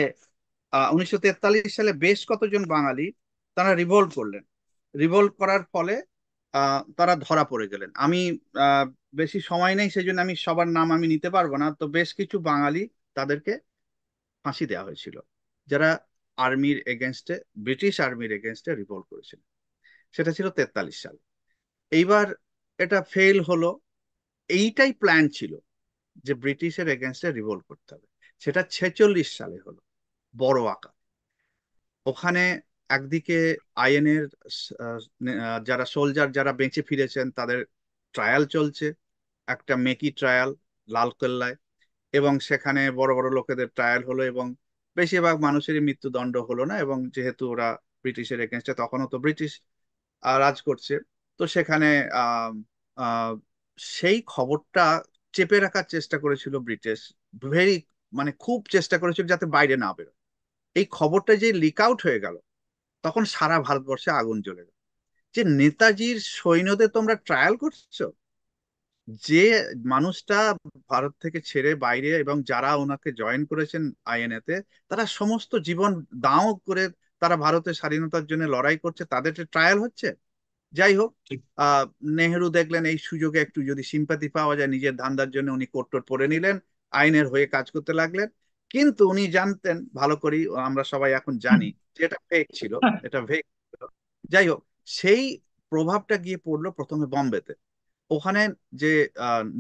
1943 সালে বেশ কতজন বাঙালি তারা রিভোল্ট করলেন। রিভোল্ট করার ফলে তারা ধরা পড়ে গেলেন। আমি আহ, বেশি সময় নেই, সেই জন্য আমি সবার নাম আমি নিতে পারবো না। তো বেশ কিছু বাঙালি, তাদেরকে ফাঁসি দেওয়া হয়েছিল, যারা আর্মির এগেনস্টে, ব্রিটিশ আর্মির এগেনস্টে রিভোল্ট করেছিল। সেটা ছিল 43 সাল। এইবার এটা ফেল হলো। এইটাই প্ল্যান ছিল যে ব্রিটিশের এগেনস্টে রিভোল্ট করতে হবে। সেটা 46 সালে হলো বড় আকার। ওখানে একদিকে আইএনএর যারা সোলজার যারা বেঁচে ফিরেছেন তাদের ট্রায়াল চলছে, একটা মেকি ট্রায়াল লালকেল্লায়, এবং সেখানে বড় বড় লোকেদের ট্রায়াল হলো, এবং বেশিরভাগ মানুষেরই মৃত্যুদণ্ড হলো না। এবং যেহেতু ওরা ব্রিটিশের এগেনস্টে, তখনও তো ব্রিটিশ রাজ করছে, তো সেখানে আহ আহ সেই খবরটা চেপে রাখার চেষ্টা করেছিল ব্রিটিশ। ভেরি, মানে খুব চেষ্টা করেছিল যাতে বাইরে না বেরোয়। এই খবরটা যে লিক আউট হয়ে গেল, তখন সারা ভারতবর্ষে আগুন জ্বলে গেল, যে নেতাজির সৈন্যদের তোমরা ট্রায়াল করছো। যে মানুষটা ভারত থেকে ছেড়ে বাইরে, এবং যারা ওনাকে জয়েন করেছেন আইএনএ তে, তারা সমস্ত জীবন দাও করে তারা ভারতের স্বাধীনতার জন্য লড়াই করছে, তাদের ট্রায়াল হচ্ছে। যাই হোক, ঠিক। আহ নেহেরু দেখলেন এই সুযোগে একটু যদি সিম্পাতি পাওয়া যায় নিজের ধান্দার জন্য, উনি কোট টোট পরে নিলেন, আইনের হয়ে কাজ করতে লাগলেন। কিন্তু উনি জানতেন ভালো করেই, আমরা সবাই এখন জানি যে এটা ফেক ছিল, এটা ফেক ছিল। যাই হোক, সেই প্রভাবটা গিয়ে পড়লো প্রথমে বম্বেতে। ওখানে যে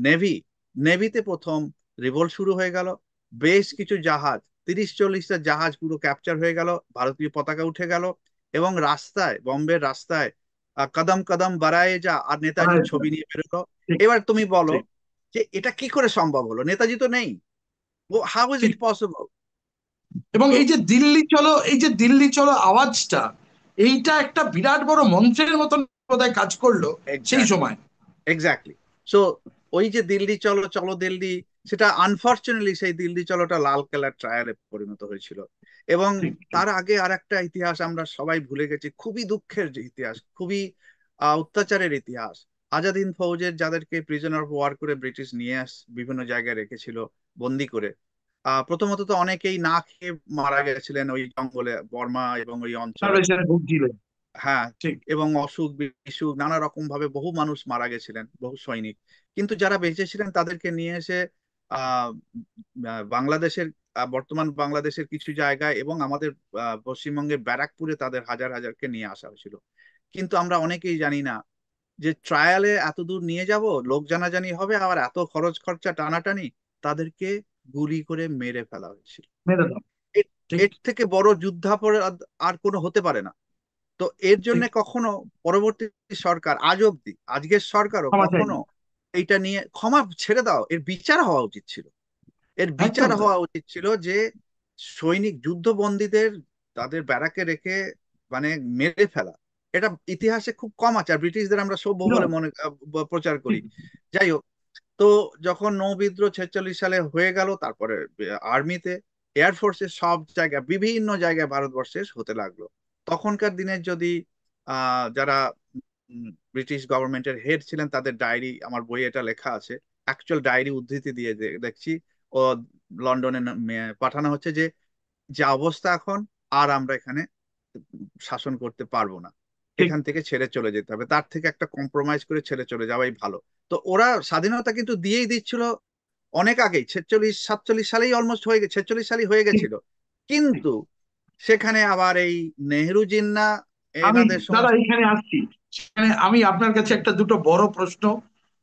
নেভি, নেভিতে প্রথম রিভোল্ট শুরু হয়ে গেল। বেশ কিছু জাহাজ, 30-40টা জাহাজ পুরো ক্যাপচার হয়ে গেল, ভারতীয় পতাকা উঠে গেল, এবং রাস্তায়, বম্বের রাস্তায় কদম কদম বাড়ায়ে যা আর নেতাজির বাড়াই ছবি নিয়ে বেরোলো। ঠিক। এবার তুমি বলো ঠিক। যে এটা কি করে সম্ভব হলো? নেতাজি তো নেই, ও হাউ ইজ ঠিক। It possible? এবং তো এই যে দিল্লি চলো, এই যে দিল্লি চলো আওয়াজটা, এইটা একটা বিরাট বড় মন্ত্রের মতন বোধহয় কাজ করলো সেই এক্স্যাক্টলি, সময়। এক্স্যাক্টলি। সো ওই যে দিল্লি চলো চলো দিল্লি, সেটা আনফর্চুনেটলি সেই দিল্লি চলোটা লাল কেলার ট্রায়ালে পরিণত হয়েছিল। এবং ঠিক ঠিক। তার আগে আর একটা ইতিহাস আমরা সবাই ভুলে গেছি, খুবই দুঃখের যে ইতিহাস, খুবই অত্যাচারের ইতিহাস। আজাদ হিন্দ ফৌজের যাদেরকে প্রিজনার অফ ওয়ার করে ব্রিটিশ নিয়ে বিভিন্ন জায়গায় রেখেছিল বন্দি করে, প্রথমত তো অনেকেই না খেয়ে মারা গেছিলেন ওই জঙ্গলে, বর্মা এবং ওই অঞ্চলে। স্টারভেশনে ভুগছিলেন। হ্যাঁ, ঠিক। এবং অসুখ বিসুখ নানা রকম ভাবে বহু মানুষ মারা গেছিলেন, বহু সৈনিক। কিন্তু যারা বেঁচে ছিলেন তাদেরকে নিয়ে এসে আহ বাংলাদেশের, বর্তমান বাংলাদেশের কিছু জায়গায় এবং আমাদের পশ্চিমবঙ্গের ব্যারাকপুরে তাদের হাজার হাজারকে নিয়ে আসা হয়েছিল। কিন্তু আমরা অনেকেই জানি না যে ট্রায়ালে এত দূর নিয়ে যাব, লোক জানাজানি হবে, আবার এত খরচ খরচা টানাটানি, তাদেরকে গুলি করে মেরে ফেলা হয়েছিল। মেরে দাও। এর ঠিক এর থেকে বড় যুদ্ধাপরাধ আর কোনো হতে পারে না। তো এর জন্য ঠিক। কখনো পরবর্তী সরকার আজ অব্দি, আজকের সরকারও ক্ষমা কখনো চাইনি। এইটা নিয়ে ক্ষমা ছেড়ে দাও, এর বিচার হওয়া উচিত ছিল। এর বিচার একদম তাই। হওয়া উচিত ছিল যে সৈনিক যুদ্ধবন্দীদের তাদের ব্যারাকে রেখে মানে মেরে ফেলা, এটা ইতিহাসে খুব কম আছে। আর ব্রিটিশদের আমরা সভ্য বলে বিরল। মনে প্রচার করি। ঠিক। যাই হোক, তো যখন নৌবিদ্রোহ 46 সালে হয়ে গেল, তারপরে আর্মিতে, এয়ারফোর্সে, সব জায়গায় বিভিন্ন জায়গায় ভারতবর্ষে হতে লাগলো। তখনকার দিনের যদি যারা ব্রিটিশ গভর্নমেন্টের হেড ছিলেন, তাদের ডায়েরি, আমার বইয়ে এটা লেখা আছে, অ্যাকচুয়াল ডায়েরি উদ্ধৃতি দিয়ে দেখছি, ও লন্ডনে পাঠানো হচ্ছে যে যে অবস্থা এখন, আর আমরা এখানে শাসন করতে পারবো না, ঠিক। এখান থেকে ছেড়ে চলে যেতে হবে, তার থেকে একটা কম্প্রোমাইজ করে ছেড়ে চলে যাওয়াই ভালো। তো ওরা স্বাধীনতা কিন্তু দিয়েই দিচ্ছিল অনেক আগেই, 46 47 সালেই অলমোস্ট হয়ে গেছে, 46 সালেই হয়ে ঠিক গেছিল। ঠিক। কিন্তু সেখানে আবার এই নেহেরু জিন্না আমি এনাদের দাদা সমস্ত। এখানে আসছি, সেখানে আমি আপনার কাছে একটা দুটো বড় প্রশ্ন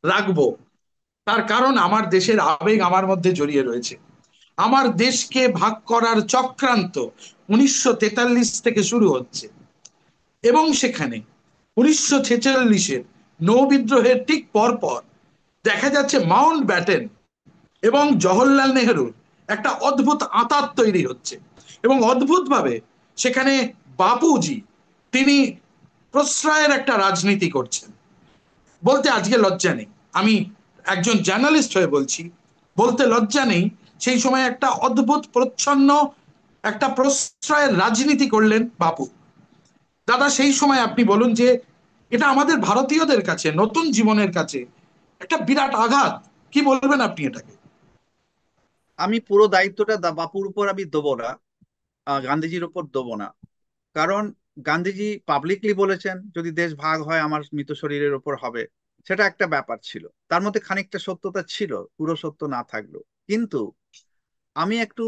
রাখবো। তার কারণ আমার দেশের আবেগ আমার মধ্যে জড়িয়ে রয়েছে। আমার দেশকে ভাগ করার চক্রান্ত 1943 থেকে শুরু হচ্ছে, এবং সেখানে 1946-এর নৌ বিদ্রোহের ঠিক পর পর দেখা যাচ্ছে মাউন্ট ব্যাটেন এবং জওহরলাল নেহরুর একটা অদ্ভুত আঁতাত তৈরি হচ্ছে। এবং অদ্ভুতভাবে সেখানে বাপুজি, তিনি প্রশ্রয়ের একটা রাজনীতি করছেন। বলতে আজকে লজ্জা নেই, আমি একজন জার্নালিস্ট হয়ে বলছি, বলতে লজ্জা নেই, সেই সময় একটা অদ্ভুত প্রচ্ছন্ন একটা প্রশ্রয়ের রাজনীতি করলেন বাপু। দাদা সেই সময় আপনি বলুন যে এটা আমাদের ভারতীয়দের কাছে, নতুন জীবনের কাছে একটা বিরাট আঘাত। কি বলবেন আপনি এটাকে? আমি পুরো দায়িত্বটা বাপুর উপর আমি দেবো না, গান্ধীজির উপর দেবো না। কারণ গান্ধীজি পাবলিকলি বলেছেন যদি দেশ ভাগ হয় আমার মৃত শরীরের উপর হবে, সেটা একটা ব্যাপার ছিল, তার মধ্যে খানিকটা সত্যতা ছিল, পুরো সত্য না থাকলেও। কিন্তু আমি একটু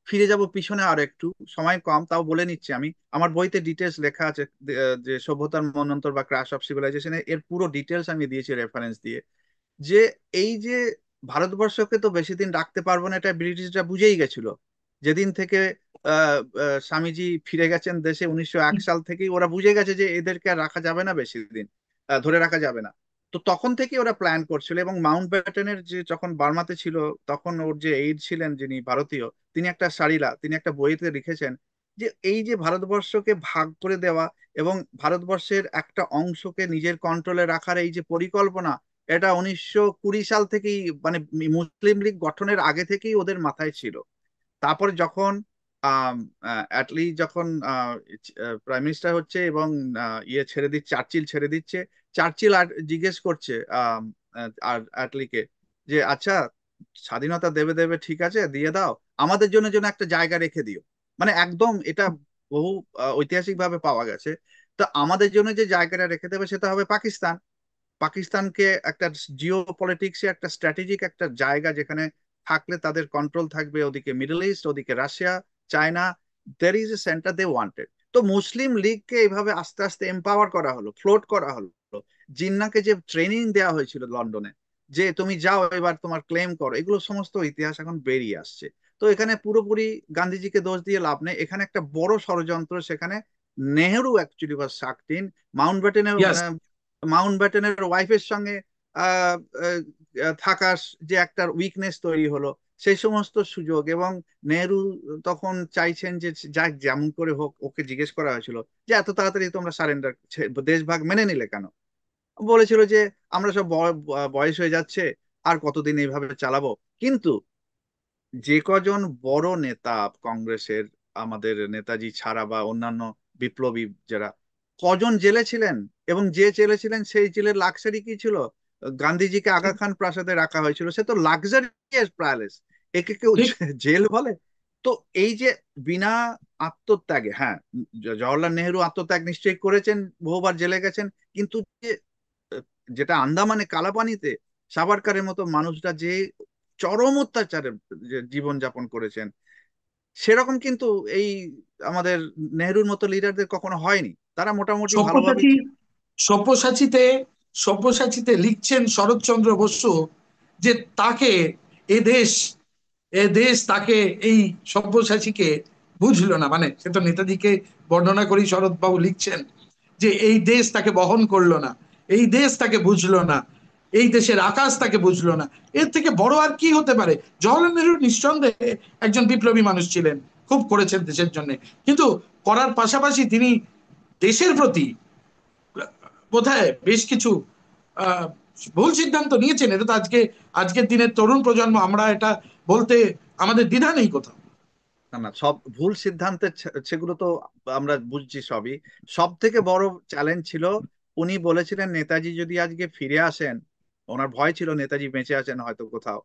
ফিরে যাব পিছনে, আর একটু সময় কম, তাও বলে নিচ্ছি। আমি আমার বইতে ডিটেলস লেখা আছে, যে সভ্যতার মন্বন্তর বা ক্রাশ অফ সিভিলাইজেশনে এর পুরো ডিটেলস আমি দিয়েছি রেফারেন্স দিয়ে। যে এই যে ভারতবর্ষকে তো বেশি দিন রাখতে পারবো না, এটা ব্রিটিশরা বুঝেই গেছিল। যেদিন থেকে স্বামীজি ফিরে গেছেন দেশে 1901 সাল থেকেই ওরা বুঝে গেছে যে এদেরকে আর রাখা যাবে না বেশি দিন, ধরে রাখা যাবে না। তো তখন থেকে ওরা প্ল্যান করছিল। এবং মাউন্ট ব্যাটেনের যে যখন বার্মাতে ছিল, তখন ওর যে এইড ছিলেন যিনি ভারতীয়, তিনি একটা সারিলা, তিনি একটা বইতে লিখেছেন যে এই যে ভারতবর্ষকে ভাগ করে দেওয়া এবং ভারতবর্ষের একটা অংশকে নিজের কন্ট্রোলে রাখার এই যে পরিকল্পনা, এটা 1920 সাল থেকেই, মানে মুসলিম লীগ গঠনের আগে থেকেই ওদের মাথায় ছিল। তারপরে যখন অ্যাটলি যখন প্রাইম মিনিস্টার হচ্ছে এবং ইয়ে ছেড়ে দিচ্ছে, চার্চিল ছেড়ে দিচ্ছে, চার্চিল আর জিজ্ঞেস করছে আর অ্যাটলিকে যে আচ্ছা, স্বাধীনতা দেবে দেবে ঠিক আছে, দিয়ে দাও, আমাদের জন্য যেন একটা জায়গা রেখে দিও। মানে একদম এটা বহু ঐতিহাসিক ভাবে পাওয়া গেছে। তো আমাদের জন্য যে জায়গাটা রেখে দেবে সেটা হবে পাকিস্তান। পাকিস্তানকে একটা জিও পলিটিক্সে একটা স্ট্র্যাটেজিক একটা জায়গা, যেখানে থাকলে তাদের কন্ট্রোল থাকবে, ওদিকে মিডল ইস্ট, ওদিকে Russia, China, there is a centre they wanted. তো মুসলিম লীগকে এইভাবে আস্তে আস্তে এম্পাওয়ার করা হলো, ফ্লোট করা হলো। জিন্নাকে যে ট্রেনিং দেওয়া হয়েছিল লন্ডনে, যে তুমি যাও এবার তোমার ক্লেম করো, এগুলো সমস্ত ইতিহাস এখন বেরিয়ে আসছে। তো এখানে পুরোপুরি গান্ধীজিকে দোষ দিয়ে লাভ নেই, এখানে একটা বড় ষড়যন্ত্র সেখানে। Nehru actually was shocked in. Mount ব্যাটেনের ইয়াস। মাউন্ট ব্যাটেনের ওয়াইফের সঙ্গে আহ, থাকার যে একটা উইকনেস তৈরি হলো, সেই সমস্ত সুযোগ। এবং নেহেরু তখন চাইছেন যে যাক যেমন করে হোক, ওকে জিজ্ঞেস করা হয়েছিল যে এত তাড়াতাড়ি তোমরা সারেন্ডার, দেশ ভাগ মেনে নিলে কেন? বলেছিল যে আমরা সব বয়স হয়ে যাচ্ছে, আর কতদিন এইভাবে চালাবো। কিন্তু যে কজন বড় নেতা কংগ্রেসের, আমাদের নেতাজি ছাড়া বা অন্যান্য বিপ্লবী যারা, কজন জেলে ছিলেন, এবং যে জেলে ছিলেন সেই জেলের লাক্সারি কি ছিল? গান্ধীজিকে আগা খান প্রাসাদে রাখা হয়েছিল, সে তো লাক্সারিয়াস প্যালেস। একে কেউ ঠিক। জেল বলে? তো এই যে বিনা আত্মত্যাগে, হ্যাঁ, জওহরলাল নেহেরু আত্মত্যাগ নিশ্চয়ই করেছেন, বহুবার জেলে গেছেন, কিন্তু যে যেটা আন্দামানে কালাপানিতে সাভারকারের মতো মানুষরা যে চরম অত্যাচারে জীবন যাপন করেছেন, সেরকম কিন্তু এই আমাদের নেহরুর মতো লিডারদের কখনো হয়নি। তারা মোটামুটি ভালোভাবে। সব্যসাচী সব্যসাচীতে সব্যসাচীতে লিখছেন শরৎচন্দ্র বসু যে তাকে এ দেশ এ দেশ তাকে, এই সব্যসাচীকে বুঝলো না। মানে সে তো নেতাজিকে বর্ণনা করি, শরৎবাবু লিখছেন যে এই দেশ তাকে বহন করলো না, এই দেশ তাকে বুঝলো না, এই দেশের আকাশ তাকে বুঝলো না। এর থেকে বড় আর কি হতে পারে? জওহরলাল নেহরু নিঃসন্দেহে একজন বিপ্লবী মানুষ ছিলেন, খুব করেছেন দেশের জন্য, কিন্তু করার পাশাপাশি তিনি দেশের প্রতি বোধহয় বেশ কিছু আহ, ভুল সিদ্ধান্ত নিয়েছেন। এটা তো আজকের দিনের তরুণ প্রজন্ম, আমরা এটা বলতে আমাদের দ্বিধা নেই কোথাও। না না, সব ভুল সিদ্ধান্তের সেগুলো তো আমরা বুঝছি সবই। সব থেকে বড় চ্যালেঞ্জ ছিল, উনি বলেছিলেন নেতাজি যদি আজকে ফিরে আসেন, ওনার ভয় ছিল নেতাজি বেঁচে আছেন হয়তো কোথাও,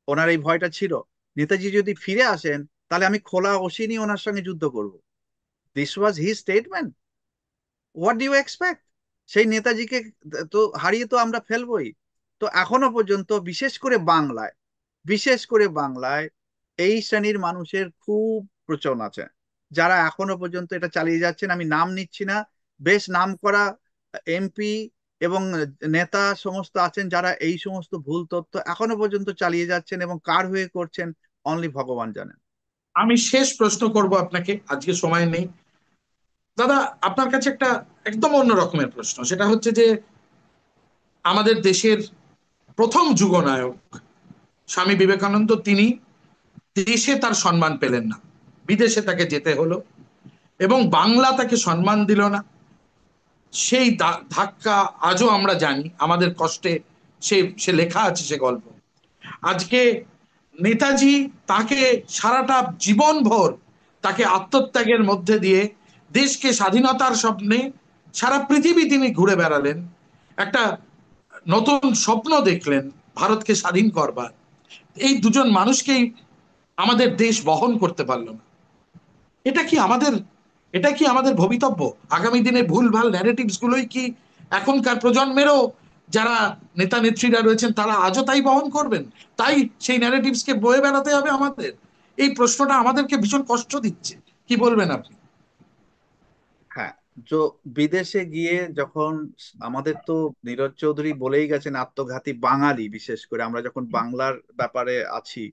ওনার এই ভয়টা ছিল, নেতাজি যদি ফিরে আসেন তাহলে আমি খোলা অসিনি ওনার সঙ্গে যুদ্ধ করব। This was he statement. What do you expect? সেই নেতাজিকে তো হারিয়ে তো আমরা ফেলবই। তো এখনো পর্যন্ত বিশেষ করে বাংলায় এই শ্রেণীর মানুষের খুব প্রচলন আছে, যারা এখনো পর্যন্ত এটা চালিয়ে যাচ্ছেন। আমি নাম নিচ্ছি না, বেশ নাম করা এমপি এবং নেতা সমস্ত আছেন যারা এই সমস্ত ভুল তথ্য এখনো পর্যন্ত চালিয়ে যাচ্ছেন, এবং কার হয়ে করছেন অনলি ভগবান জানেন। আমি শেষ প্রশ্ন করব আপনাকে, আজকে সময় নেই দাদা। আপনার কাছে একটা একদম অন্য রকমের প্রশ্ন, সেটা হচ্ছে যে আমাদের দেশের প্রথম যুগনায়ক স্বামী বিবেকানন্দ, তিনি দেশে তার সম্মান পেলেন না, বিদেশে তাকে যেতে হলো, এবং বাংলা তাকে সম্মান দিল না। সেই ধাক্কা আজও আমরা জানি, আমাদের কষ্টে সে সে লেখা আছে সে গল্প। আজকে নেতাজি তাকে সারাটা জীবন ভর তাকে আত্মত্যাগের মধ্যে দিয়ে দেশকে স্বাধীনতার স্বপ্নে সারা পৃথিবী তিনি ঘুরে বেড়ালেন, একটা নতুন স্বপ্ন দেখলেন ভারতকে স্বাধীন করবার। এই দুজন মানুষকেই আমাদের দেশ বহন করতে পারলো না। এটা কি আমাদের এটা কি আমাদের ভবিতব্য? আগামী দিনে ভুলভাল ন্যারেটিভস গুলোই কি এখনকার প্রজন্মেরও যারা নেতা নেত্রীরা রয়েছেন তারা আজও তাই বহন করবেন? তাই সেই ন্যারেটিভসকে বয়ে বেড়াতে হবে আমাদের? এই প্রশ্নটা আমাদেরকে ভীষণ কষ্ট দিচ্ছে। কি বলবেন আপনি? হ্যাঁ, তো বিদেশে গিয়ে যখন আমাদের তো নীরজ চৌধুরী বলেই গেছেন আত্মঘাতী বাঙালি, বিশেষ করে আমরা যখন বাংলার ব্যাপারে আছি,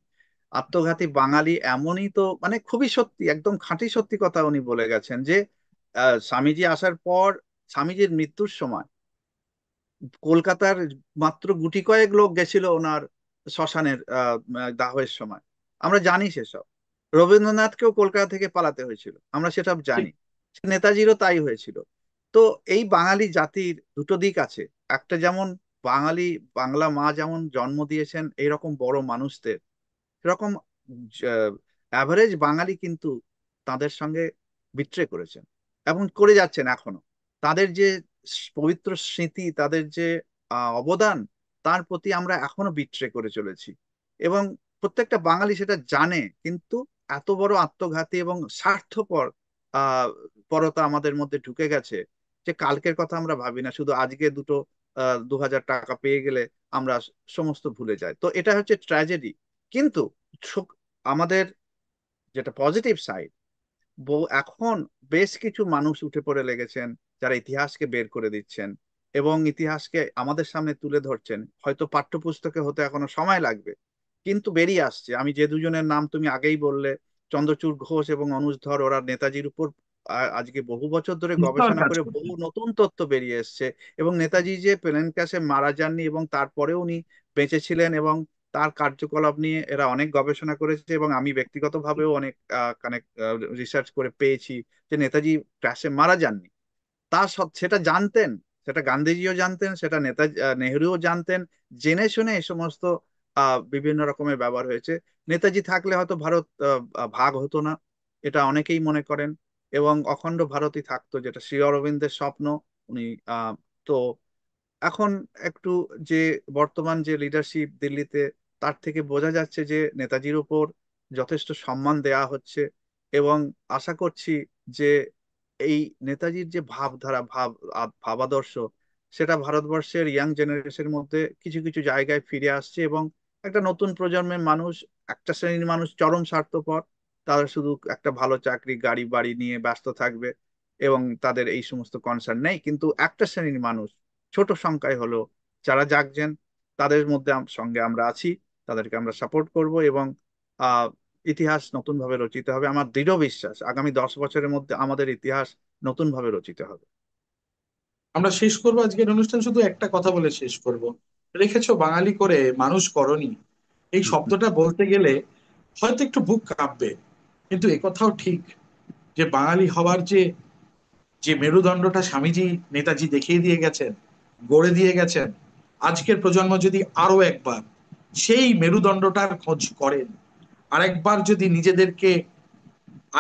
আত্মঘাতী বাঙালি এমনই তো, মানে খুবই সত্যি, একদম খাঁটি সত্যি কথা উনি বলে গেছেন যে স্বামীজি আসার পর, স্বামীজির মৃত্যুর সময় কলকাতার মাত্র গুটি কয়েক লোক গেছিল ওনার শ্মশানের দাহের সময়। আমরা জানি সেসব। রবীন্দ্রনাথকেও কলকাতা থেকে পালাতে হয়েছিল, আমরা সেটা ঠিক। জানি। নেতাজিরও তাই হয়েছিল। তো এই বাঙালি জাতির দুটো দিক আছে। একটা যেমন বাঙালি, বাংলা মা যেমন জন্ম দিয়েছেন এইরকম বড় মানুষদের, সেরকম অ্যাভারেজ বাঙালি কিন্তু তাদের সঙ্গে বিট্রে করেছেন এবং করে যাচ্ছেন এখনো। তাদের যে পবিত্র স্মৃতি, তাদের যে অবদান, তার প্রতি আমরা এখনো বিট্রে করে চলেছি, এবং প্রত্যেকটা বাঙালি সেটা জানে। কিন্তু এত বড় আত্মঘাতী এবং স্বার্থপর আহ পরতা আমাদের মধ্যে ঢুকে গেছে যে কালকের কথা আমরা ভাবি না, শুধু আজকে দুটো 2000 টাকা পেয়ে গেলে আমরা সমস্ত ভুলে যাই। তো এটা হচ্ছে ট্র্যাজেডি। কিন্তু আমাদের যেটা পজিটিভ সাইড, এখন বেশ কিছু মানুষ উঠে পড়ে লেগেছেন যারা ইতিহাসকে বের করে দিচ্ছেন এবং ইতিহাসকে আমাদের সামনে তুলে ধরছেন। হয়তো পাঠ্যপুস্তকে হতে এখনো সময় লাগবে, কিন্তু বেরিয়ে আসছে। আমি যে দুজনের নাম তুমি আগেই বললে, চন্দ্রচূড় ঘোষ এবং অনুজ ধর, ওরা নেতাজির উপর আজকে বহু বছর ধরে বিস্তর গবেষণা কাজ করে বহু করছেন। নতুন তথ্য বেরিয়ে এসছে। এবং নেতাজি যে প্লেন ক্র্যাশে মারা যাননি এবং তারপরেও উনি বেঁচে ছিলেন, এবং তার কার্যকলাপ নিয়ে এরা অনেক গবেষণা করেছে, এবং আমি ব্যক্তিগতভাবেও অনেক কানেক্ট রিসার্চ করে পেয়েছি যে নেতাজি ক্র্যাশে মারা যাননি। সেটা জানতেন, সেটা গান্ধীজিও জানতেন, সেটা নেহরুও জানতেন। জেনে শুনে এই সমস্ত বিভিন্ন রকমের ব্যবহার হয়েছে। নেতাজি থাকলে হয়তো ভারত ভাগ হতো না, এটা অনেকেই মনে করেন, এবং অখণ্ড ভারতই থাকতো, যেটা শ্রী অরবিন্দের স্বপ্ন। উনি তো এখন একটু যে বর্তমান যে লিডারশিপ দিল্লিতে, তার থেকে বোঝা যাচ্ছে যে নেতাজির উপর যথেষ্ট সম্মান দেয়া হচ্ছে। এবং আশা করছি যে এই নেতাজির যে ভাবধারা, ভাবাদর্শ, সেটা ভারতবর্ষের ইয়াং জেনারেশনের মধ্যে কিছু কিছু জায়গায় ফিরে আসছে, এবং একটা নতুন প্রজন্মের মানুষ, একটা শ্রেণীর মানুষ চরম স্বার্থপর, তারা শুধু একটা ভালো চাকরি, গাড়ি বাড়ি নিয়ে ব্যস্ত থাকবে, এবং তাদের এই সমস্ত কনসার্ন নেই। কিন্তু একটা শ্রেণীর মানুষ, ছোট সংখ্যায় হলেও, যারা জাগছেন, তাদের মধ্যে সঙ্গে আমরা আছি, তাদেরকে আমরা সাপোর্ট করব, এবং আহ ইতিহাস নতুন ভাবে রচিত হবে। আমার দৃঢ় বিশ্বাস আগামী 10 বছরের মধ্যে আমাদের ইতিহাস নতুন ভাবে রচিত হবে। আমরা শেষ করবো আজকের অনুষ্ঠান শুধু একটা কথা বলে শেষ করব। রেখেছো বাঙালি করে মানুষ করনি, এই শব্দটা বলতে গেলে হয়তো একটু বুক কাঁপবে, কিন্তু একথাও ঠিক যে বাঙালি হওয়ার যে যে মেরুদণ্ডটা স্বামীজি নেতাজি দেখিয়ে দিয়ে গেছেন, গড়ে দিয়ে গেছেন, আজকের প্রজন্ম যদি আরো একবার সেই মেরুদণ্ডটার খোঁজ করেন, আরেকবার যদি নিজেদেরকে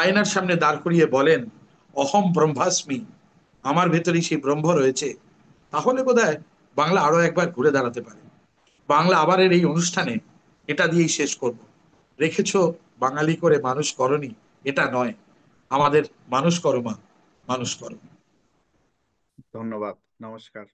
আয়নার সামনে দাঁড় করিয়ে বলেন অহম ব্রহ্মাস্মি, আমার ভেতরেই সেই ব্রহ্ম রয়েছে, তাহলে বোধহয় বাংলা আরো একবার ঘুরে দাঁড়াতে পারে। বাংলা আবারের এই অনুষ্ঠানে এটা দিয়েই শেষ করব। রেখেছো বাঙালি করে মানুষ করনি, এটা নয়, আমাদের মানুষ করো মা, মানুষ করো। ধন্যবাদ, নমস্কার।